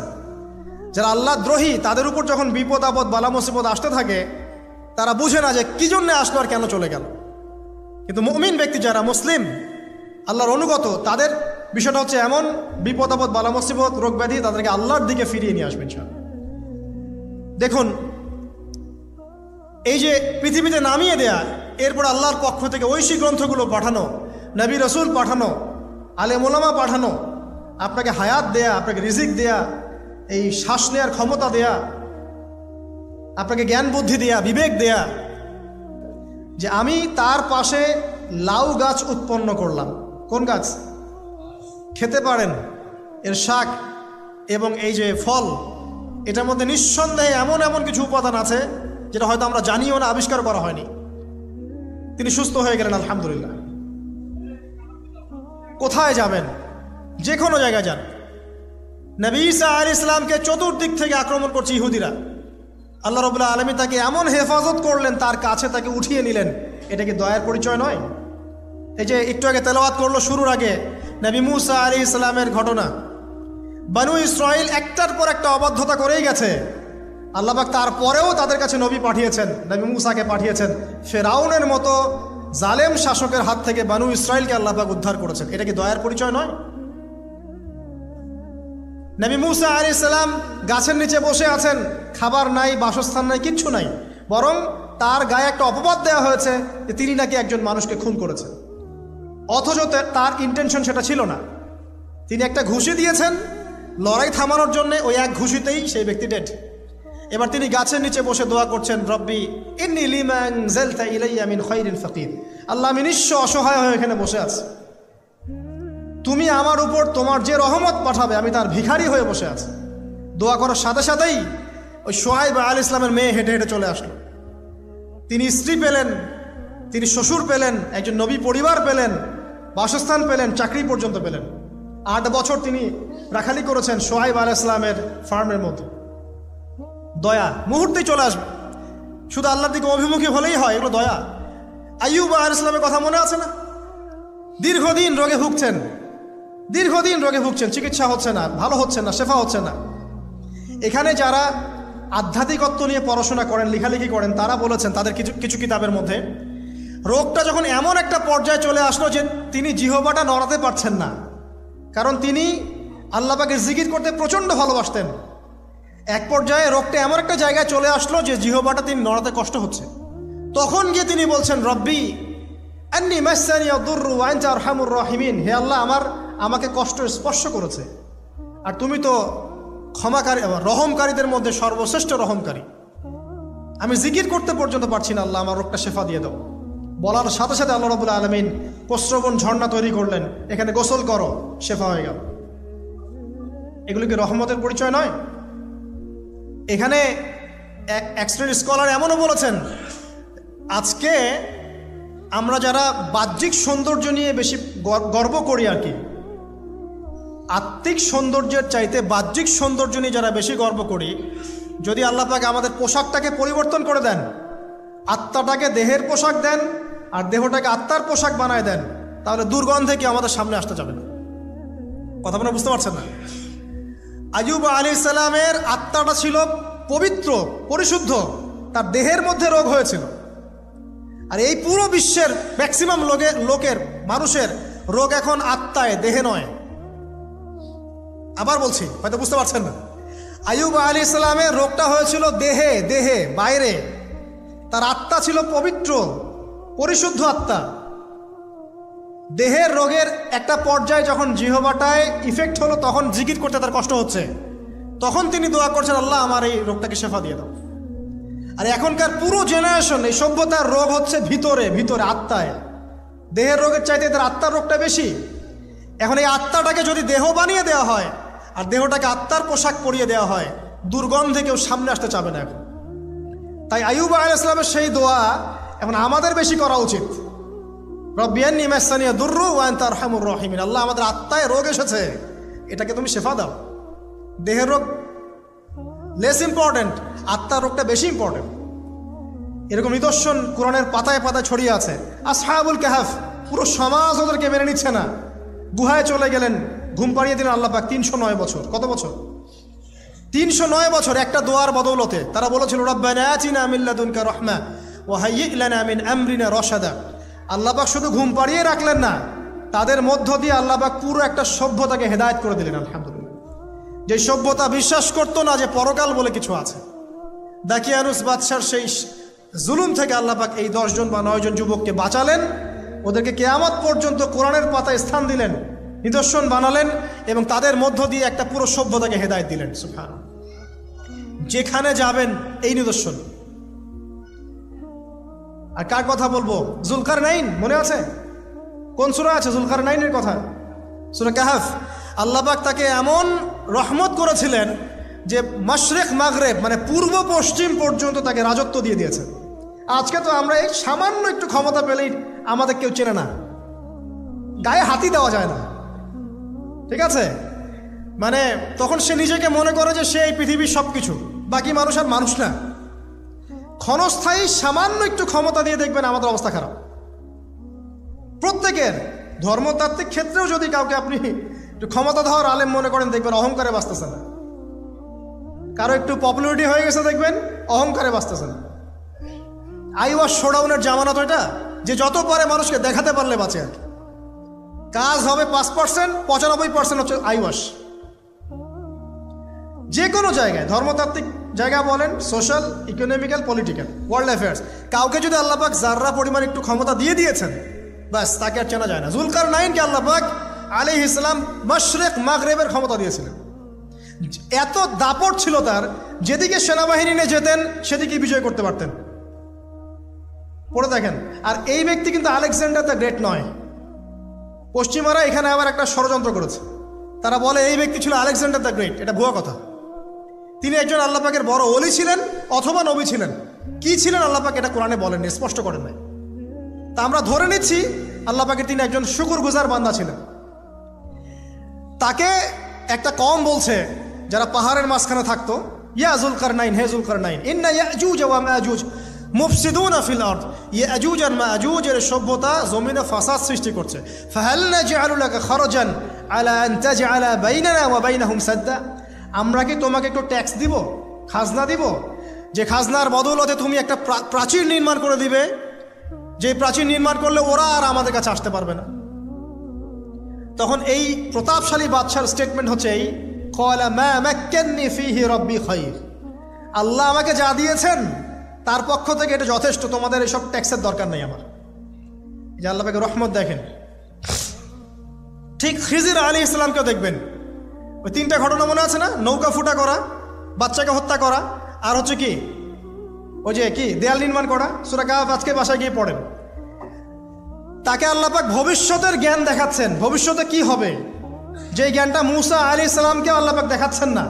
যারা আল্লাহ দ্রোহী, তাদের উপর যখন বিপদ আপদ বালা মুসিবত আসতে থাকে, তারা বুঝে না যে কি জন্য আসলো আর কেন চলে গেল। কিন্তু মুমিন ব্যক্তি যারা মুসলিম, আল্লাহর অনুগত, তাদের বিষয়টা হচ্ছে এমন, বিপদ আপদ বালা মুসিবত রোগ ব্যাধি তাদেরকে আল্লাহর দিকে ফিরিয়ে নিয়ে আসবেন। দেখুন, এই যে পৃথিবীতে নামিয়ে দেয়া, এরপর আল্লাহর পক্ষ থেকে ঐশী গ্রন্থগুলো পাঠানো, নবী রাসূল পাঠানো, আলেম ওলামা পাঠানো, আপনাকে হায়াত দেয়া, আপনাকে রিজিক দেয়া, এই শ্বাস নেওয়ার ক্ষমতা দেয়া, আপনাকে জ্ঞান বুদ্ধি দেয়া, বিবেক দেয়া, যে আমি তার পাশে লাউ গাছ উৎপন্ন করলাম। কোন গাছ? খেতে পারেন, এর শাক এবং এই যে ফল, এটার মধ্যে নিঃসন্দেহে এমন এমন কিছু উপাদান আছে যেটা হয়তো আমরা জানিও না, আবিষ্কার করা হয়নি। তিনি সুস্থ হয়ে গেলেন, আলহামদুলিল্লাহ। কোথায় যাবেন? যে কোনো জায়গায় যান। নবী ঈসা আলাইহিস সালামকে চতুর্দিক থেকে আক্রমণ করছে ইহুদিরা। আল্লাহ রাব্বুল আলামিন তাকে এমন হেফাজত করলেন, তার কাছে তাকে উঠিয়ে নিলেন। এটা কি দয়ার পরিচয় নয়? এই যে একটু আগে তেলাওয়াত করলো শুরুর আগে নবী মূসা আলাইহিস সালামের ঘটনা। বনু ইসরাইল একটার পর একটা অবাধ্যতা করেই গেছে। আল্লাহ পাক তারপরেও তাদের কাছে নবী পাঠিয়েছেন, নবী মূসাকে পাঠিয়েছেন। ফেরাউনের মতো জালেম শাসকের হাত থেকে বনু ইসরাইলকে আল্লাহ পাক উদ্ধার করেছেন। এটা কি দয়ার পরিচয় নয়? নবী মূসা আলাইহিস সালাম গাছের নিচে বসে আছেন, খাবার নাই, বাসস্থান নাই, কিচ্ছু নাই, বরং তার গায়ে একটা অপবাদ দেওয়া হয়েছে যে তিনি নাকি একজন মানুষকে খুন করেছেন। অথচ তার ইন্টেনশন সেটা ছিল না। তিনি একটা ঘুষি দিয়েছেন লড়াই থামানোর জন্য, ওই এক ঘুষিতেই সেই ব্যক্তি ডেড। এবার তিনি গাছের নিচে বসে দোয়া করছেন, রব্বি ইন্নী লিমা আনজালতা ইলাইয়া মিন খায়রিন ফাকির। আল্লাহ, আমি নিঃস্ব অসহায় হয়ে এখানে বসে আছি, তুমি আমার উপর তোমার যে রহমত পাঠাবে আমি তার ভিখারি হয়ে বসে আছি। দোয়া করার সাথে সাথেই ওই শুআয়ব আলাইহিস সালামের মেয়ে হেঁটে হেঁটে চলে আসলো। তিনি স্ত্রী পেলেন, তিনি শ্বশুর পেলেন, একজন নবী পরিবার পেলেন, বাসস্থান পেলেন, চাকরি পর্যন্ত পেলেন। 8 বছর তিনি রাখালি করেছেন শুআয়ব আলাইহিস সালামের ফার্মের মধ্যে। দয়া মুহূর্তেই চলে আসবে, শুধু আল্লাহর দিকে অভিমুখী হলেই হয়, এগুলো দয়া। আইয়ুব আলাইহিস সালামের কথা মনে আছে না? দীর্ঘদিন রোগে ভুগছেন, চিকিৎসা হচ্ছে না, ভালো হচ্ছে না, শেফা হচ্ছে না। এখানে যারা আধ্যাত্মিকত্ব নিয়ে পড়াশোনা করেন, লেখালেখি করেন, তারা বলেছেন তাদের কিছু কিতাবের মধ্যে, রোগটা যখন এমন একটা পর্যায়ে চলে আসলো যে তিনি জিহ্বাটা নড়াতে পারছেন না, কারণ তিনি আল্লাহ পাকের জিকির করতে প্রচণ্ড ভালোবাসতেন। এক পর্যায়ে রোগটা এমন একটা জায়গায় চলে আসলো যে জিহ্বাটা তিনি নড়াতে কষ্ট হচ্ছে। তখন গিয়ে তিনি বলছেন, রব্বি আন্নী মাসসানি আদ-দুররু ওয়া আনতা আরহামুর রাহিমিন। হে আল্লাহ, আমাকে কষ্ট স্পর্শ করেছে, আর তুমি তো ক্ষমাকারী, রহমকারীদের মধ্যে সর্বশ্রেষ্ঠ রহমকারী। আমি জিকির করতে পর্যন্ত পারছি না, আল্লাহ আমার রোগটা শেফা দিয়ে দাও। বলার সাথে সাথে আল্লাহ রাব্বুল আলামিন প্রস্রবণ ঝর্ণা তৈরি করলেন, এখানে গোসল করো, শেফা হয়ে গেল। এগুলো কি রহমতের পরিচয় নয়? এখানে এক শ্রেণীর স্কলার এমনও বলেছেন, আজকে আমরা যারা বাহ্যিক সৌন্দর্য নিয়ে বেশি গর্ব করি আর কি, আত্মিক সৌন্দর্যের চাইতে বাহ্যিক সৌন্দর্য নিয়ে যারা বেশি গর্ব করি, যদি আল্লাহ পাক আমাদের পোশাকটাকে পরিবর্তন করে দেন, আত্মাটাকে দেহের পোশাক দেন আর দেহটাকে আত্মার পোশাক বানায় দেন, তাহলে দুর্গন্ধে কি আমাদের সামনে আসতে যাবে না। কথা আপনারা বুঝতে পারছেন না? আইয়ুব আলাইহিস সালামের আত্মাটা ছিল পবিত্র, পরিশুদ্ধ, তার দেহের মধ্যে রোগ হয়েছিল। আর এই পুরো বিশ্বের ম্যাক্সিমাম লোকের মানুষের রোগ এখন আত্মায়, দেহে নয়। আবার বলছি, হয়তো বুঝতে পারছেন না। আইয়ুব আলাইহিস সালামের রোগটা হয়েছিল দেহে, বাইরে। তার আত্মা ছিল পবিত্র, পরিশুদ্ধ আত্মা। দেহের রোগের একটা পর্যায়ে যখন জিহ্বাটায় ইফেক্ট হলো, তখন জিকির করতে তার কষ্ট হচ্ছে, তখন তিনি দোয়া করছেন, আল্লাহ আমার এই রোগটাকে শেফা দিয়ে দাও। আর এখনকার পুরো জেনারেশন, এই সভ্যতার রোগ হচ্ছে ভিতরে আত্মায়। দেহের রোগের চাইতে এদের আত্মার রোগটা বেশি। এখন এই আত্মাটাকে যদি দেহ বানিয়ে দেওয়া হয় আর দেহটাকে আত্মার পোশাক পরিয়ে দেওয়া হয়, দুর্গন্ধে কেউ সামনে আসতে চাবে না এখন। তাই আইয়ুব আলাইহিস সালামের সেই দোয়া এখন আমাদের বেশি করা উচিত। রব্বি আন্নী মাসসানি আদ-দুররু ওয়া আনতা আরহামুর রাহিমিন। আল্লাহ, আমাদের আত্মায় রোগ এসেছে, এটাকে তুমি শেফা দাও। দেহের রোগ লেস ইম্পর্টেন্ট, আত্মার রোগটা বেশি ইম্পর্টেন্ট। এরকম নিদর্শন কোরআনের পাতায় পাতায় ছড়িয়ে আছে। আসহাবুল কাহফ, পুরো সমাজ ওদেরকে মেনে নিচ্ছে না, গুহায় চলে গেলেন, ঘুম পাড়িয়ে দিলেন আল্লাহ পাক। 309 বছর, কত বছর? 309 বছর একটা দোয়ার বদৌলতে। তারা বলেছিল, রব্বানা আতিনা মিন লাদুনকা রাহমা ওয়া হাইয়্যি লানা মিন আমরিনা রাশাদা। আল্লাহ পাক শুধু ঘুম পাড়িয়ে রাখলেন না, তাদের মধ্য দিয়ে আল্লাহ পাক পুরো একটা সভ্যতাকে হেদায়েত করে দিলেন। আলহামদুলিল্লাহ। যে সভ্যতা বিশ্বাস করতো না যে পরকাল বলে কিছু আছে, দাকিয়ানুস বাদশার সেই জুলুম থেকে আল্লাহ পাক এই 10 জন বা 9 জন যুবককে বাঁচালেন, ওদেরকে কিয়ামত পর্যন্ত কোরআনের পাতায় স্থান দিলেন, নিদর্শন বানালেন, এবং তাদের মধ্য দিয়ে একটা পুরো সভ্যতাকে হেদায়েত দিলেন। সুবহানাল্লাহ। যেখানে যাবেন এই নিদর্শন। আর কার কথা বলবো? যুলকারনাইন, মনে আছে? কোন সূরা আছে যুলকারনাইনের কথা? সূরা কাহফ। আল্লাহ পাক তাকে এমন রহমত করেছিলেন যে মাশরিক মাগরিব, মানে পূর্ব পশ্চিম পর্যন্ত তাকে রাজত্ব দিয়ে দিয়েছেন। আজকে তো আমরা এই সামান্য একটু ক্ষমতা পেলেই আমাদের কেউ চেনে না, গায়ে হাতি দেওয়া যায় না, ঠিক আছে? মানে তখন সে নিজেকে মনে করে যে সে এই পৃথিবীর সব কিছু, বাকি মানুষ আর মানুষ না। ক্ষণস্থায়ী সামান্য একটু ক্ষমতা দিয়ে দেখবেন আমাদের অবস্থা খারাপ। প্রত্যেকের ধর্মতাত্ত্বিক ক্ষেত্রেও যদি কাউকে আপনি একটু ক্ষমতাধর আলেম মনে করেন, দেখবেন অহংকারে বাঁচতেছে না। কারো একটু পপুলারিটি হয়ে গেছে, দেখবেন অহংকারে বাঁচতেছে না। আই ওয়াশ শোডাউনের জামানা তো এটা, যে যত পারে মানুষকে দেখাতে পারলে বাঁচে আর কি। কাজ হবে 5%, 95% হচ্ছে আই ওয়াশ। যে কোনো জায়গায়, ধর্মতাত্ত্বিক জায়গা বলেন, social, economical, political, world affairs, কাউকে যদি আল্লাহ পাক যাররা পরিমাণ একটু ক্ষমতা দিয়ে দিয়েছেন, ব্যাস তাকে আর চেনা যায় না। যুলকারনাইনকে আল্লাহ পাক আলাইহিস সালাম মাশরিক মাগরিবের ক্ষমতা দিয়েছিলেন। এত দাপট ছিল তার, যেদিকে সেনাবাহিনী নিয়ে যেতেন সেদিকে বিজয় করতে পারতেন। পড়ে দেখেন। আর এই ব্যক্তি কিন্তু আলেকজান্ডার দ্য গ্রেট নয়। পশ্চিমারা এখানে আবার একটা ষড়যন্ত্র করেছে। তারা বলে এই ব্যক্তি ছিল আলেকজান্ডার দ্য গ্রেট। এটা ভুয়া কথা। তিনি একজন আল্লাহ পাকের বড় ওলি ছিলেন অথবা নবী ছিলেন। কি ছিলেন আল্লাহ পাক এটা কোরআনে বলেননি, স্পষ্ট করেন নাই। তা আমরা ধরে নিচ্ছি আল্লাহ পাকের তিনি একজন শুকরগুজার বান্দা ছিলেন। তাকে একটা কওম বলছে যারা পাহাড়ের মাঝখানে থাকতো, ইয়া যুলকারনাইন, হে যুলকারনাইন, ইন্না ইয়াজুজ ওয়া মাজুজ মুফসিদুনা ফিল আরদ, ইয়াজুজ আর মাজুজের সভ্যতা জমিনে ফাসাদ সৃষ্টি করছে। ফাহাল নাজআলু লাকা খারাজান আলা আন তাজআলা বাইনানা ওয়া বাইনাহুম সাদ্দা, আমরা কি তোমাকে একটু ট্যাক্স দিব, খাজনা দিব, যে খাজনার বদৌলতে তুমি একটা প্রাচীর নির্মাণ করে দিবে, যে প্রাচীর নির্মাণ করলে ওরা আর আমাদের কাছে আসতে পারবে না। তখন এই প্রতাপশালী বাদশার স্টেটমেন্ট হচ্ছে এই, ক্বালা মা মাক্কান্নি ফীহি রাব্বি খায়র, আল্লাহ আমাকে যা দিয়েছেন তার পক্ষ থেকে এটা যথেষ্ট, তোমাদের এইসব ট্যাক্সের দরকার নেই আমার। এই যে আল্লাহ পাকের রহমত দেখেন। ঠিক খিজির আলাইহিস সালামকেও দেখবেন, ওই তিনটা ঘটনা মনে আছে না? নৌকা ফুটা করা, বাচ্চাকে হত্যা করা, আর হচ্ছে কি ওই যে কি দেয়াল নির্মাণ করা। সূরা কাহফ আজকে বাসায় গিয়ে পড়েন। তাকে আল্লাহ পাক ভবিষ্যতের জ্ঞান দেখাচ্ছেন, ভবিষ্যতে কি হবে, যে জ্ঞানটা মূসা আলাইহিস সালামকে আল্লাহ পাক দেখাচ্ছেন না।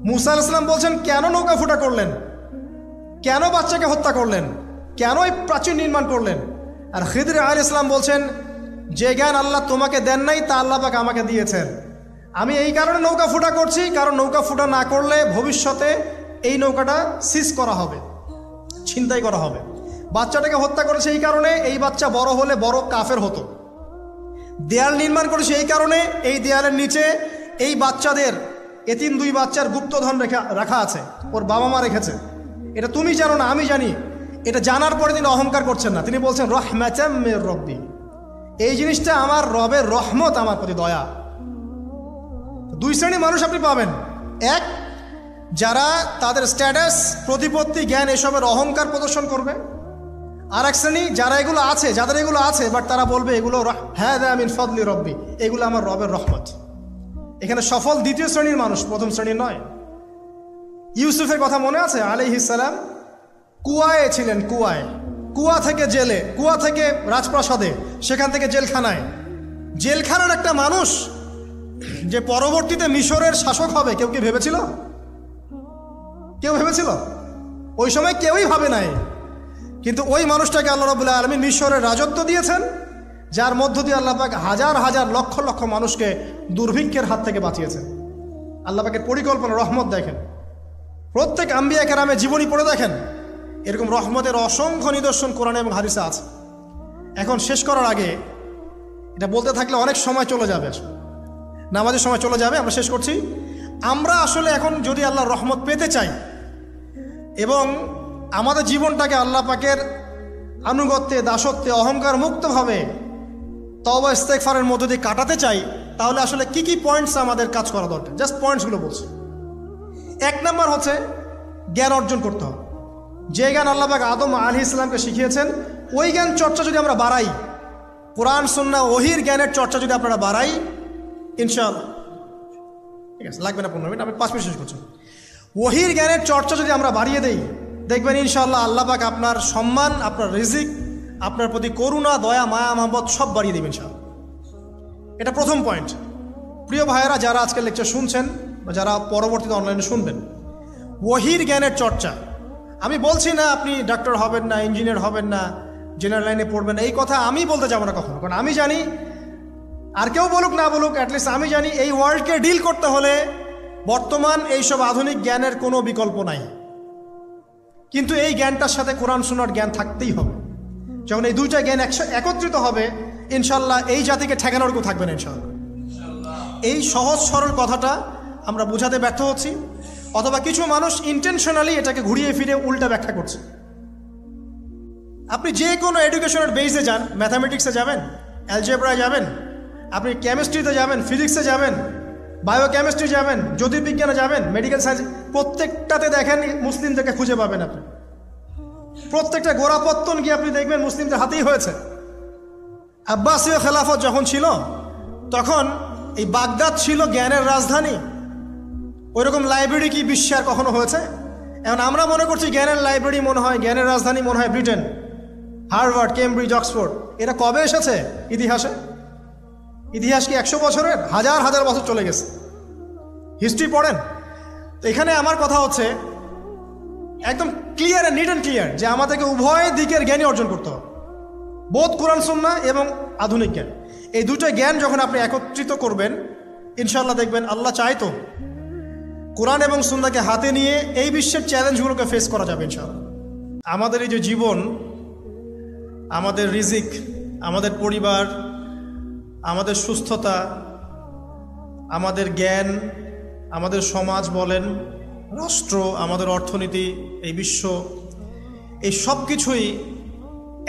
মূসা আলাইহিস সালাম বলছেন কেন নৌকা ফুটা করলেন, কেন বাচ্চাকে হত্যা করলেন, কেন এই প্রাচীর নির্মাণ করলেন। আর খিদির আলাইহিস সালাম বলছেন যে জ্ঞান আল্লাহ তোমাকে দেন নাই তা আল্লাহ পাক আমাকে দিয়েছেন। আমি এই কারণে নৌকা ফুটা করছি, কারণ নৌকা ফুটা না করলে ভবিষ্যতে এই নৌকাটা সিজ করা হবে, ছিনতাই করা হবে। বাচ্চাটাকে হত্যা করেছে এই কারণে, এই বাচ্চা বড় হলে বড় কাফের হতো। দেয়াল নির্মাণ করেছে এই কারণে, এই দেয়ালের নিচে এই বাচ্চাদের এতিম দুই বাচ্চার গুপ্তধন রাখা আছে, ওর বাবা মা রেখেছে। এটা তুমি জানো না, আমি জানি। এটা জানার পরে তিনি অহংকার করছেন না, তিনি বলছেন রাহমাতাম মির রব্বি, এই জিনিসটা আমার রবের রহমত, আমার প্রতি দয়া। দুই শ্রেণী মানুষ আপনি পাবেন, এক যারা তাদের স্ট্যাটাস প্রতিপত্তি জ্ঞান এসবের অহংকার প্রদর্শন করবে, আর এক শ্রেণী যারা এগুলো আছে, যাদের এগুলো আছে বাট তারা বলবে এগুলো হাযা মিন ফাদলি রব্বি, এগুলো আমার রবের রহমত। এখানে সফল দ্বিতীয় শ্রেণীর মানুষ, প্রথম শ্রেণীর নয়। ইউসুফের কথা মনে আছে? আলাইহিস সালাম কুয়ায় ছিলেন, কুয়ায়, কুয়া থেকে জেলে, কুয়া থেকে রাজপ্রাসাদে, সেখান থেকে জেলখানায়। জেলখানার একটা মানুষ যে পরবর্তীতে মিশরের শাসক হবে, কেউ কি ভেবেছিল? কেউ ভেবেছিল? ওই সময় কেউই ভাবে নাই। কিন্তু ওই মানুষটাকে আল্লাহ রাব্বুল আলামিন মিশরের রাজত্ব দিয়েছেন, যার মধ্য দিয়ে আল্লাহ পাক হাজার হাজার লক্ষ লক্ষ মানুষকে দুর্ভিক্ষের হাত থেকে বাঁচিয়েছেন। আল্লাহ পাকের পরিকল্পনা, রহমত দেখেন। প্রত্যেক আম্বিয়া কেরামের জীবনী পড়ে দেখেন, এরকম রহমতের অসংখ্য নিদর্শন কোরআনে এবং হাদিসে আছে। এখন শেষ করার আগে, এটা বলতে থাকলে অনেক সময় চলে যাবে, নামাজের সময় চলে যাবে, আমরা শেষ করছি। আমরা আসলে এখন যদি আল্লাহর রহমত পেতে চাই এবং আমাদের জীবনটাকে আল্লাহ পাকের আনুগত্যে, দাসত্বে, অহংকার মুক্তভাবে তওবা ইস্তেগফারের মধ্য দিয়ে কাটাতে চাই, তাহলে আসলে কি কি পয়েন্টস আমাদের কাজ করা দরকার, জাস্ট পয়েন্টসগুলো বলছি। এক নম্বর হচ্ছে জ্ঞান অর্জন করতে হবে। যে জ্ঞান আল্লাহ পাক আদম আলাইহিস সালামকে শিখিয়েছেন, ওই জ্ঞান চর্চা যদি আমরা বাড়াই, কোরআন সুন্নাহ ওহির জ্ঞানের চর্চা যদি আপনারা বাড়াই, ইনশাআল্লাহ, ঠিক আছে, লাগবে না 15 মিনিট, আমি 5 মিনিট শেষ করছি। ওহির জ্ঞানের চর্চা যদি আমরা বাড়িয়ে দেই, দেখবেন ইনশাআল্লাহ আল্লাহ পাক আপনার সম্মান, আপনার রিজিক, আপনার প্রতি করুণা, দয়া, মায়া, মহব্বত সব বাড়িয়ে দেবেন ইনশাআল্লাহ। এটা প্রথম পয়েন্ট। প্রিয় ভাইয়েরা, যারা আজকে লেকচার শুনছেন বা যারা পরবর্তীতে অনলাইনে শুনবেন, ওহির জ্ঞানের চর্চা। আমি বলছি না আপনি ডাক্তার হবেন না, ইঞ্জিনিয়ার হবেন না, জেনারেল লাইনে পড়বেন, এই কথা আমি বলতে যাবো না কখনো। কারণ আমি জানি, আর কেউ বলুক না বলুক, অ্যাটলিস্ট আমি জানি এই ওয়ার্ল্ডকে ডিল করতে হলে বর্তমান এইসব আধুনিক জ্ঞানের কোনো বিকল্প নাই। কিন্তু এই জ্ঞানটার সাথে কোরআন সুন্নাহর জ্ঞান থাকতেই হবে। যখন এই দুইটা জ্ঞান একত্রিত হবে, ইনশাল্লাহ এই জাতিকে ঠেকানোর কেউ থাকবে না ইনশাল্লাহ। এই সহজ সরল কথাটা আমরা বোঝাতে ব্যর্থ হচ্ছি, অথবা কিছু মানুষ ইন্টেনশনালি এটাকে ঘুরিয়ে ফিরে উল্টা ব্যাখ্যা করছে। আপনি যে কোনো এডুকেশনের বেসে যান, ম্যাথামেটিক্সে যাবেন, অ্যালজেব্রায় যাবেন, আপনি কেমিস্ট্রিতে যাবেন, ফিজিক্সে যাবেন, বায়োকেমিস্ট্রি যাবেন, জ্যোতির্বিজ্ঞানে যাবেন, মেডিকেল সায়েন্স, প্রত্যেকটাতে দেখেন মুসলিমদেরকে খুঁজে পাবেন আপনি। প্রত্যেকটা গোড়াপত্তন গিয়ে আপনি দেখবেন মুসলিমদের হাতেই হয়েছে। আব্বাসীয় খেলাফত যখন ছিল তখন এই বাগদাদ ছিল জ্ঞানের রাজধানী। ওইরকম লাইব্রেরি কি বিশ্বে আর কখনো হয়েছে? এখন আমরা মনে করছি জ্ঞানের লাইব্রেরি মনে হয়, জ্ঞানের রাজধানী মনে হয় ব্রিটেন, হার্ভার্ড, কেমব্রিজ, অক্সফোর্ড। এরা কবে এসেছে ইতিহাসে? ইতিহাস কি 100 বছরের? হাজার হাজার বছর চলে গেছে। হিস্ট্রি পড়েন। তো এখানে আমার কথা হচ্ছে একদম ক্লিয়ার, নিট অ্যান্ড ক্লিয়ার, যে আমাদেরকে উভয় দিকের জ্ঞানই অর্জন করতে হবে, বোধ কোরআন সুন্নাহ এবং আধুনিক জ্ঞান। এই দুটো জ্ঞান যখন আপনি একত্রিত করবেন, ইনশাআল্লাহ দেখবেন আল্লাহ চাইতো কোরআন এবং সুন্নাহকে হাতে নিয়ে এই বিশ্বের চ্যালেঞ্জগুলোকে ফেস করা যাবে ইনশাআল্লাহ। আমাদের এই যে জীবন, আমাদের রিজিক, আমাদের পরিবার, আমাদের সুস্থতা, আমাদের জ্ঞান, আমাদের সমাজ বলেন, রাষ্ট্র, আমাদের অর্থনীতি, এই বিশ্ব, এই সব কিছুই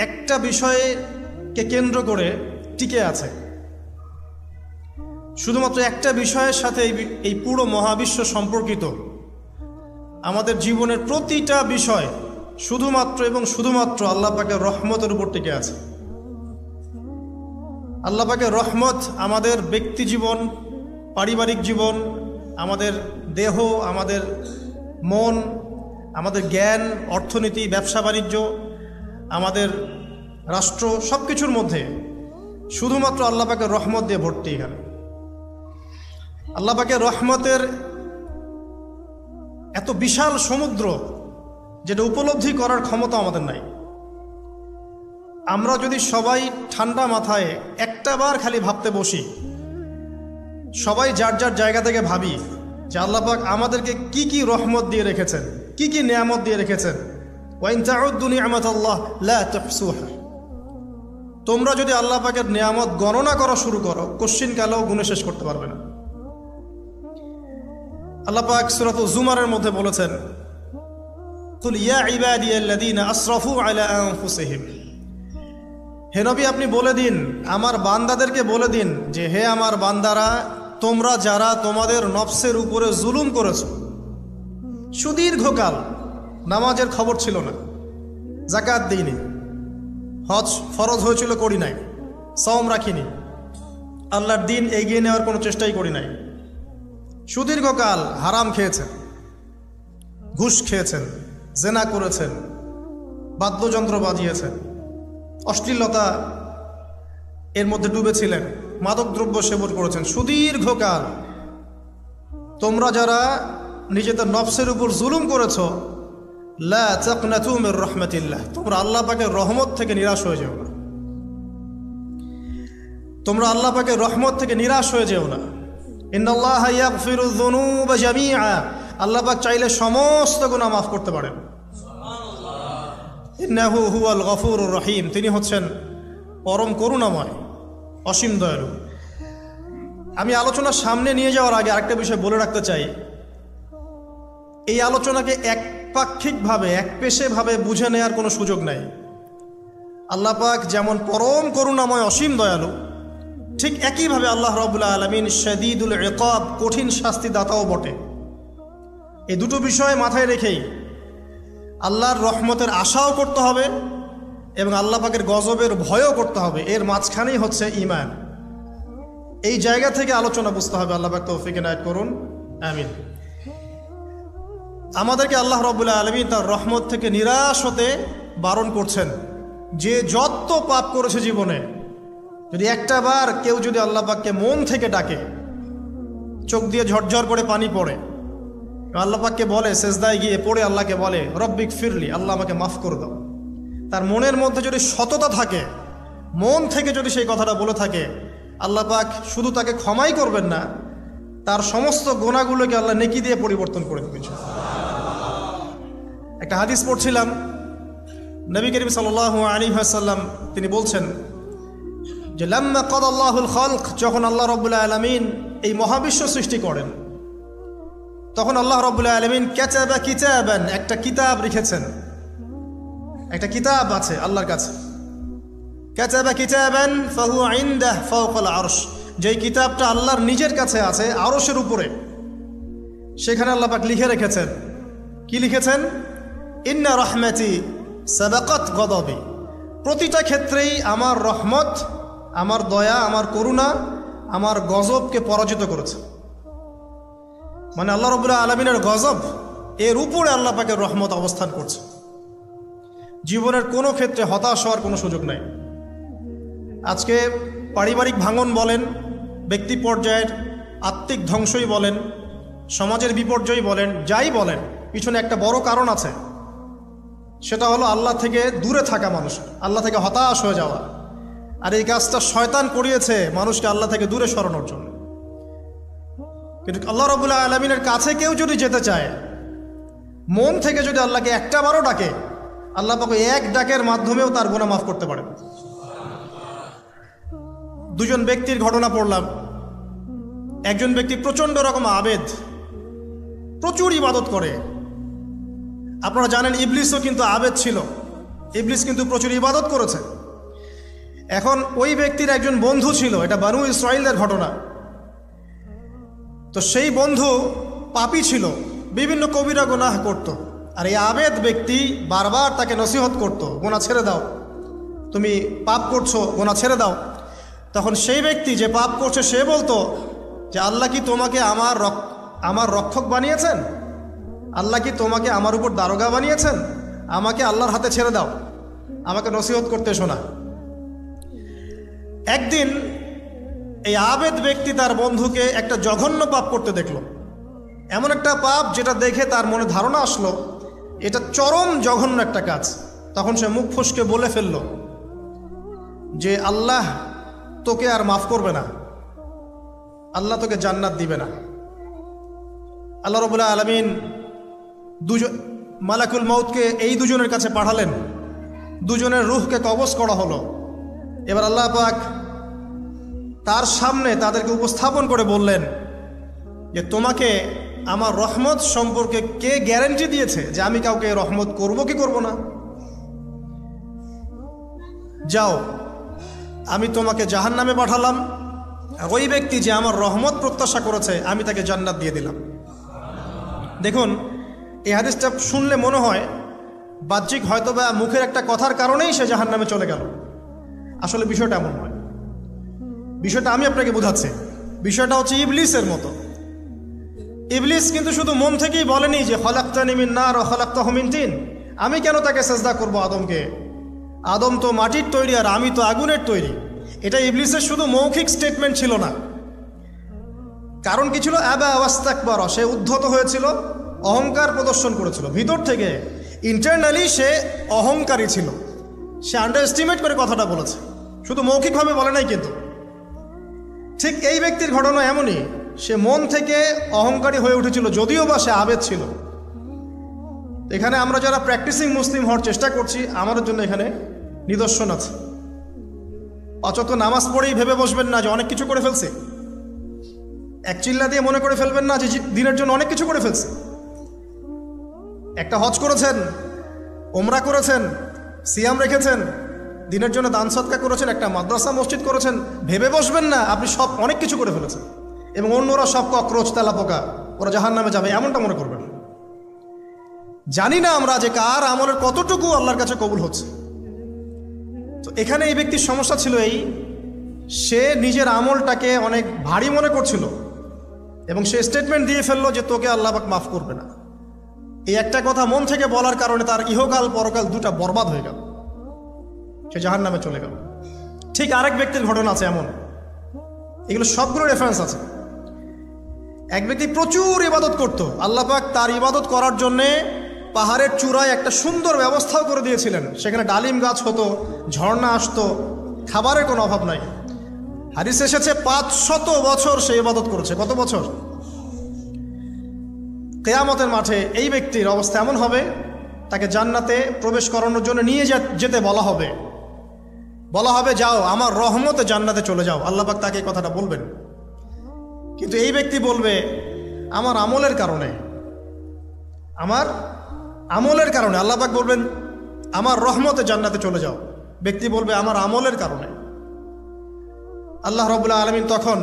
একটা বিষয়কে কেন্দ্র করে টিকে আছে। শুধুমাত্র একটা বিষয়ের সাথে এই পুরো মহাবিশ্ব সম্পর্কিত। আমাদের জীবনের প্রতিটা বিষয় শুধুমাত্র এবং শুধুমাত্র আল্লাহ পাকের রহমতের উপর টিকে আছে। আল্লাহ পাকের রহমত আমাদের ব্যক্তি জীবন, পারিবারিক জীবন, আমাদের দেহ, আমাদের মন, আমাদের জ্ঞান, অর্থনীতি, ব্যবসা বাণিজ্য, আমাদের রাষ্ট্র, সব কিছুর মধ্যে শুধুমাত্র আল্লাহ পাকের রহমত দিয়ে ভর্তি। এখানে আল্লাহ পাকের রহমতের এত বিশাল সমুদ্র, যেটা উপলব্ধি করার ক্ষমতা আমাদের নাই। আমরা যদি সবাই ঠান্ডা মাথায় একটাবার খালি ভাবতে বসি, সবাই যার যার জায়গা থেকে ভাবি যে আল্লাহ পাক আমাদেরকে কি কি রহমত দিয়ে রেখেছেন, কি কি নিয়ামত দিয়ে রেখেছেন। ওয়া ইন তাউদ্দু নি'মাতাল্লাহ লা তুহসুহা। তোমরা যদি আল্লাহ পাকের নিয়ামত গণনা করা শুরু করো, কোশ্চিনকালেও গুণে শেষ করতে পারবে না। আল্লাহ পাক সূরাতুল জুমারের মধ্যে বলেছেন, কুল ইয়া ইবাদিয়াল্লাযীনা আসরাফু আলা আনফুসিহিম। হে নবী, আপনি বলে দিন, আমার বান্দাদেরকে বলে দিন যে হে আমার বান্দারা, তোমরা যারা তোমাদের নফসের উপরে জুলুম করেছো, সুদীর্ঘকাল নামাজের খবর ছিল না, যাকাত দিইনি, হজ ফরজ হয়েছিল করি নাই, সওম রাখিনি, আল্লাহর দিন এগিয়ে নেওয়ার কোনো চেষ্টাই করি নাই, সুদীর্ঘকাল হারাম খেয়েছেন, ঘুষ খেয়েছেন, জেনা করেছেন, বাদ্যযন্ত্র বাজিয়েছেন, অশ্লীলতা এর মধ্যে ডুবেছিলেন, মাদকদ্রব্য সেবন করেছেন, সুদীর্ঘকাল তোমরা যারা নিজেদের নফসের উপর জুলুম করেছ, লা তাকনাতু মির রাহমাতিল্লাহ, তোমরা আল্লাহ পাকের রহমত থেকে নিরাশ হয়ে যেও না। তোমরা আল্লাহ পাকের রহমত থেকে নিরাশ হয়ে যেও না। ইন্নাল্লাহা ইয়াগফিরুয যুনুবা জামিআ, আল্লাহ পাক চাইলে সমস্ত গুনাহ মাফ করতে পারেন। ইন্নাহু হুয়াল গফুরুর রহিম, তিনি হচ্ছেন পরম করুণাময়, অসীম দয়ালু। আমি আলোচনা সামনে নিয়ে যাওয়ার আগে আরেকটা বিষয় বলে রাখতে চাই। এই আলোচনাকে একপাক্ষিকভাবে, একপেশেভাবে বুঝে নেওয়ার কোনো সুযোগ নাই। আল্লাহ পাক যেমন পরম করুণাময়, অসীম দয়ালু, ঠিক একইভাবে আল্লাহ রাব্বুল আলামিন শাদীদুল ইকাব, কঠিন শাস্তিদাতাও বটে। এই দুটো বিষয় মাথায় রেখেই আল্লাহর রহমতের আশাও করতে হবে এবং আল্লাহ পাকের গজবের ভয়ও করতে হবে। এর মাঝখানেই হচ্ছে ঈমান। এই জায়গা থেকে আলোচনা বুঝতে হবে। আল্লাহ পাক তৌফিক এনায়েত করুন, আমিন। আমাদেরকে আল্লাহ রাব্বুল আলামিন তার রহমত থেকে নিরাশ হতে বারণ করছেন। যে যত পাপ করেছে জীবনে, যদি একটা বার কেউ যদি আল্লাহ পাককে মন থেকে ডাকে, চোখ দিয়ে ঝরঝর করে পানি পড়ে, আল্লাহ পাককে বলে, সেজদায় গিয়ে পড়ে আল্লাহকে বলে রব্বিক ফিরলি, আল্লাহ আমাকে মাফ করে দাও, তার মনের মধ্যে যদি সততা থাকে, মন থেকে যদি সেই কথাটা বলে থাকে, আল্লাহ পাক শুধু তাকে ক্ষমাই করবেন না, তার সমস্ত গুনাহগুলোকে আল্লাহ নেকি দিয়ে পরিবর্তন করে দেবেন। একটা হাদিস পড়ছিলাম, নবী করিম সাল্লাল্লাহু আলাইহি ওয়াসাল্লাম তিনি বলছেন যে লাম্মা কাদাল্লাহুল খালক, যখন আল্লাহ রাব্বুল আলামিন এই মহাবিশ্ব সৃষ্টি করেন, তখন আল্লাহ রাব্বুল আলামিন কাতাবা কিতাবান, একটা কিতাব লিখেছেন। একটা কিতাব আছে আল্লাহর কাছে, কাতাবা কিতাবান ফাহুয়া ইনদাহু ফাওকাল আরশ, যেই কিতাবটা আল্লাহর নিজের কাছে আছে আরশের উপরে। সেখানে আল্লাহ পাক লিখে রেখেছেন, কি লিখেছেন? ইন্না রাহমাতি সাবাকাত গদাবি, প্রতিটা ক্ষেত্রেই আমার রহমত আমার দয়া, আমার করুণা আমার গজবকে পরাজিত করেছে। মানে আল্লাহ রাব্বুল আলামিনের গজব, এর উপরে আল্লাহ পাকের রহমত অবস্থান করছে। জীবনের কোনো ক্ষেত্রে হতাশ হওয়ার কোনো সুযোগ নাই। আজকে পারিবারিক ভাঙন বলেন, ব্যক্তি পর্যায়ের আত্মিক ধ্বংসই বলেন, সমাজের বিপর্যয় বলেন, যাই বলেন, পিছনে একটা বড় কারণ আছে। সেটা হলো আল্লাহ থেকে দূরে থাকা মানুষ, আল্লাহ থেকে হতাশ হয়ে যাওয়া। আর এই কাজটা শয়তান করিয়েছে মানুষকে আল্লাহ থেকে দূরে সরানোর জন্য। কিন্তু আল্লাহ রাব্বুল আলামিনের কাছে কেউ যদি যেতে চায়, মন থেকে যদি আল্লাহকে একটা বারও ডাকে, আল্লাহ পাক এক ডাকের মাধ্যমেও তার গুনাহ মাফ করতে পারেন। দুজন ব্যক্তির ঘটনা পড়লাম। একজন ব্যক্তি প্রচণ্ড রকম আবেদ, প্রচুর ইবাদত করে। আপনারা জানেন ইবলিসও কিন্তু আবেদ ছিল, ইবলিস কিন্তু প্রচুর ইবাদত করেছে। এখন ওই ব্যক্তির একজন বন্ধু ছিল, এটা বানু ইসরাইলদের ঘটনা। তো সেই বন্ধু পাপী ছিল, বিভিন্ন কবিরা গুনাহ করত। আর এই আবেদ ব্যক্তি বারবার তাকে নসিহত করত, গুনাহ ছেড়ে দাও, তুমি পাপ করছো, গুনাহ ছেড়ে দাও। তখন সেই ব্যক্তি যে পাপ করছে সে বলতো যে আল্লাহ কি তোমাকে আমার রক্ষক বানিয়েছেন? আল্লাহ কি তোমাকে আমার উপর দারোগা বানিয়েছেন? আমাকে আল্লাহর হাতে ছেড়ে দাও, আমাকে নসিহত করতে শোনা। একদিন এই আবেদ ব্যক্তি তার বন্ধুকে একটা জঘন্য পাপ করতে দেখল। এমন একটা পাপ যেটা দেখে তার মনে ধারণা আসলো এটা চরম জঘন্য একটা কাজ। তখন সে মুখ ফসকে বলে ফেলল যে আল্লাহ তোকে আর মাফ করবে না, আল্লাহ তোকে জান্নাত দিবে না। আল্লাহ রাব্বুল আলামিন মালাকুল মউতকে এই দুজনের কাছে পাঠালেন, দুজনের রূহকে কবজ করা হলো। এবার আল্লাহ পাক তার সামনে তাদেরকে উপস্থাপন করে বললেন যে তোমাকে আমার রহমত সম্পর্কে কে গ্যারান্টি দিয়েছে যে আমি কাউকে রহমত করব কি করব না? যাও, আমি তোমাকে জাহান্নামে পাঠালাম, ওই ব্যক্তি যে আমার রহমত প্রত্যাশা করেছে আমি তাকে জান্নাত দিয়ে দিলাম। দেখুন, এই হাদিসটা শুনলে মনে হয় বাহ্যিক হয়তোবা মুখের একটা কথার কারণেই সে জাহান্নামে চলে গেল। আসলে বিষয়টা এমন নয়। বিষয়টা আমি আপনাকে বোঝাচ্ছি। বিষয়টা হচ্ছে ইবলিসের মতো। ইবলিস কিন্তু শুধু মন থেকেই বলেনি যে খলাকতানি মিন নার ওয়া খলাকতাহু মিন তিন, আমি কেন তাকে সেজদা করব আদমকে? আদম তো মাটির তৈরি আর আমি তো আগুনের তৈরি। এটা ইবলিসের শুধু মৌখিক স্টেটমেন্ট ছিল না, কারণ কি ছিল? আবা ওয়াস্তাকবার, সে উদ্ধত হয়েছিল, অহংকার প্রদর্শন করেছিল। ভিতর থেকে ইন্টারনালি সে অহংকারী ছিল, সে আন্ডার এস্টিমেট করে কথাটা বলেছে, শুধু মৌখিকভাবে বলে নাই। কিন্তু ঠিক এই ব্যক্তির ঘটনা এমনই, সে মন থেকে অহংকারী হয়ে উঠেছিল, যদিও বা সে আবেদ ছিল। এখানে আমরা যারা প্র্যাকটিসিং মুসলিম হওয়ার চেষ্টা করছি, আমাদের জন্য এখানে নিদর্শন আছে। অচত নামাজ পড়েই ভেবে বসবেন না যে অনেক কিছু করে ফেলছে, এক চিল্লা দিয়ে মনে করে ফেলবেন না যে দিনের জন্য অনেক কিছু করে ফেলছে। একটা হজ করেছেন, ওমরা করেছেন, সিয়াম রেখেছেন, দিনের জন্য দান সদকা করেছেন, একটা মাদ্রাসা মসজিদ করেছেন, ভেবে বসবেন না আপনি সব অনেক কিছু করে ফেলেছেন এবং অন্যরা সব ককরোচ তেলাপোকা, ওরা জাহান্নামে যাবে, এমনটা মনে করবেন। জানি না আমরা যে কার আমলের কতটুকু আল্লাহর কাছে কবুল হচ্ছে। তো এখানে এই ব্যক্তির সমস্যা ছিল এই, সে নিজের আমলটাকে অনেক ভারী মনে করছিল এবং সে স্টেটমেন্ট দিয়ে ফেললো যে তোকে আল্লাহ পাক মাফ করবে না। এই একটা কথা মন থেকে বলার কারণে তার ইহকাল পরকাল দুটা বরবাদ হয়ে গেল, সে জাহান্নামে চলে গেল। ঠিক আরেক ব্যক্তির ঘটনা আছে এমন, এগুলো সবগুলো রেফারেন্স আছে। এক ব্যক্তি প্রচুর ইবাদত করত, আল্লাহ পাক তার ইবাদত করার জন্যে পাহাড়ের চূড়ায় একটা সুন্দর ব্যবস্থাও করে দিয়েছিলেন। সেখানে ডালিম গাছ হতো, ঝর্ণা আসতো, খাবারের কোনো অভাব নাই। হাদিস এসেছে 500 বছর সে ইবাদত করেছে। কত বছর? কিয়ামতের মাঠে এই ব্যক্তির অবস্থা এমন হবে, তাকে জান্নাতে প্রবেশ করানোর জন্য নিয়ে যেতে বলা হবে যাও আমার রহমতে জান্নাতে চলে যাও। আল্লাহ পাক তাকে এই কথাটা বলবেন, কিন্তু এই ব্যক্তি বলবে আমার আমলের কারণে আল্লাহ পাক বলবেন আমার রহমতে জান্নাতে চলে যাও। ব্যক্তি বলবে আমার আমলের কারণে। আল্লাহ রাব্বুল আলামিন তখন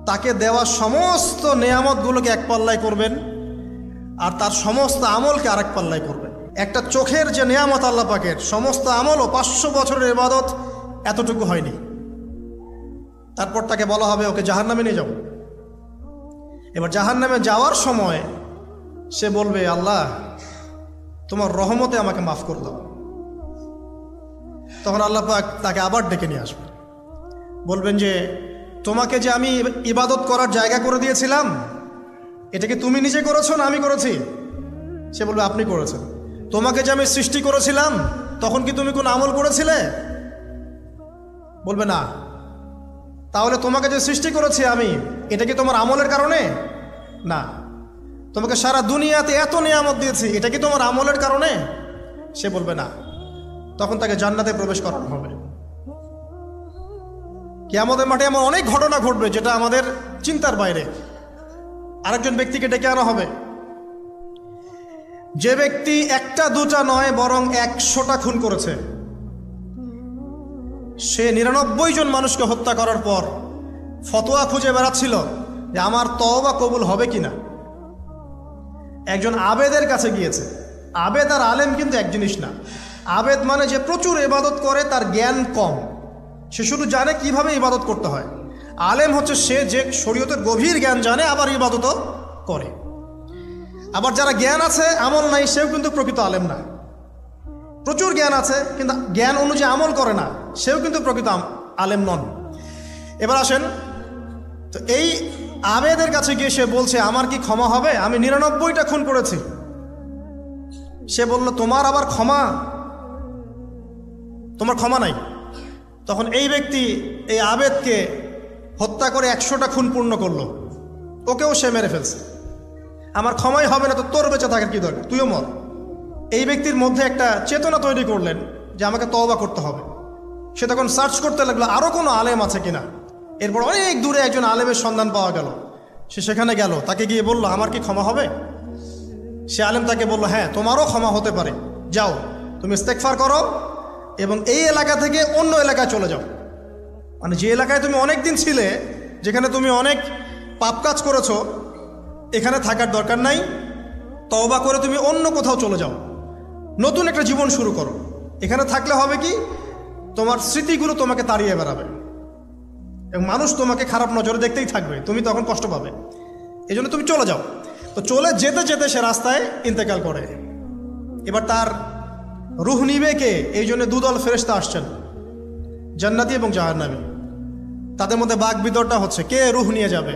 তাকে দেওয়া সমস্ত নেয়ামতগুলোকে এক পাল্লায় করবেন আর তার সমস্ত আমলকে আরেক পাল্লায় করবেন। একটা চোখের যে নেয়ামত আল্লাহ পাকের, সমস্ত আমলও 500 বছরের ইবাদত এতটুকু হয়নি। তারপর তাকে বলা হবে ওকে জাহান্নামে নিয়ে যাও। এবার জাহান্নামে যাওয়ার সময় সে বলবে, আল্লাহ তোমার রহমতে আমাকে মাফ করে দাও। তখন আল্লাহ পাক তাকে আবার ডেকে নিয়ে আসবে, বলবেন যে তোমাকে যে আমি ইবাদত করার জায়গা করে দিয়েছিলাম, এটা কি তুমি নিজে করেছো না আমি করেছি? সে বলবে আপনি করেছেন। তোমাকে যে আমি সৃষ্টি করেছিলাম তখন কি তুমি কোনো আমল করেছিলে? বলবে না। তাহলে তোমাকে যে সৃষ্টি করেছি আমি, এটা কি তোমার আমলের কারণে? না। তোমাকে সারা দুনিয়াতে এত নিয়ামত দিয়েছি, এটা কি তোমার আমলের কারণে? সে বলবে না। তখন তাকে জান্নাতে প্রবেশ করানো হবে। কিয়ামতের মাঠে এমন অনেক ঘটনা ঘটবে যেটা আমাদের চিন্তার বাইরে। আরেকজন ব্যক্তিকে ডেকে আনা হবে, যে ব্যক্তি একটা দুটা নয় বরং 100টা খুন করেছে। সে 99 জন মানুষকে হত্যা করার পর ফতোয়া খুঁজে বেড়াচ্ছিল যে আমার তওবা কবুল হবে কিনা। একজন আবেদের কাছে গিয়েছে। আবেদ আর আলেম কিন্তু এক জিনিস না। আবেদ মানে যে প্রচুর ইবাদত করে, তার জ্ঞান কম, সে শুধু জানে কিভাবে ইবাদত করতে হয়। আলেম হচ্ছে সে যে শরীয়তের গভীর জ্ঞান জানে, আবার ইবাদতও করে। আবার যারা জ্ঞান আছে আমল নাই, সেও কিন্তু প্রকৃত আলেম না। প্রচুর জ্ঞান আছে কিন্তু জ্ঞান অনুযায়ী আমল করে না, সেও কিন্তু প্রকৃত আলেম নন। এবার আসেন তো, এই আবেদের কাছে গিয়ে সে বলছে আমার কি ক্ষমা হবে? আমি 99টা খুন করেছি। সে বলল তোমার আবার ক্ষমা? তোমার ক্ষমা নাই। তখন এই ব্যক্তি এই আবেদকে হত্যা করে 100টা খুন পূর্ণ করলো, ওকেও সে মেরে ফেলছে। আমার ক্ষমাই হবে না তো তোর বেঁচে থাকার কি দরকার, তুইও মর। এই ব্যক্তির মধ্যে একটা চেতনা তৈরি করলেন যে আমাকে তওবা করতে হবে। সে তখন সার্চ করতে লাগলো আরও কোনো আলেম আছে কিনা। এরপর অনেক দূরে একজন আলেমের সন্ধান পাওয়া গেল। সে সেখানে গেল, তাকে গিয়ে বলল আমার কি ক্ষমা হবে? সে আলেম তাকে বলল হ্যাঁ তোমারও ক্ষমা হতে পারে, যাও তুমি ইস্তেগফার করো এবং এই এলাকা থেকে অন্য এলাকায় চলে যাও। মানে যে এলাকায় তুমি অনেক দিন ছিলে, যেখানে তুমি অনেক পাপ কাজ করেছো, এখানে থাকার দরকার নাই। তওবা করে তুমি অন্য কোথাও চলে যাও, নতুন একটা জীবন শুরু করো। এখানে থাকলে হবে কি, তোমার স্মৃতিগুলো তোমাকে তাড়িয়ে বেড়াবে এবং মানুষ তোমাকে খারাপ নজরে দেখতেই থাকবে, তুমি তখন কষ্ট পাবে। এই জন্য তুমি চলে যাও। তো চলে যেতে যেতে সে রাস্তায় ইন্তেকাল করে। এবার তার রুহ নিবে কে? এই জন্য দুদল ফেরেশতা আসছেন, জান্নাতি এবং জাহান্নামী। তাদের মধ্যে বাক বিতরটা হচ্ছে কে রুহ নিয়ে যাবে।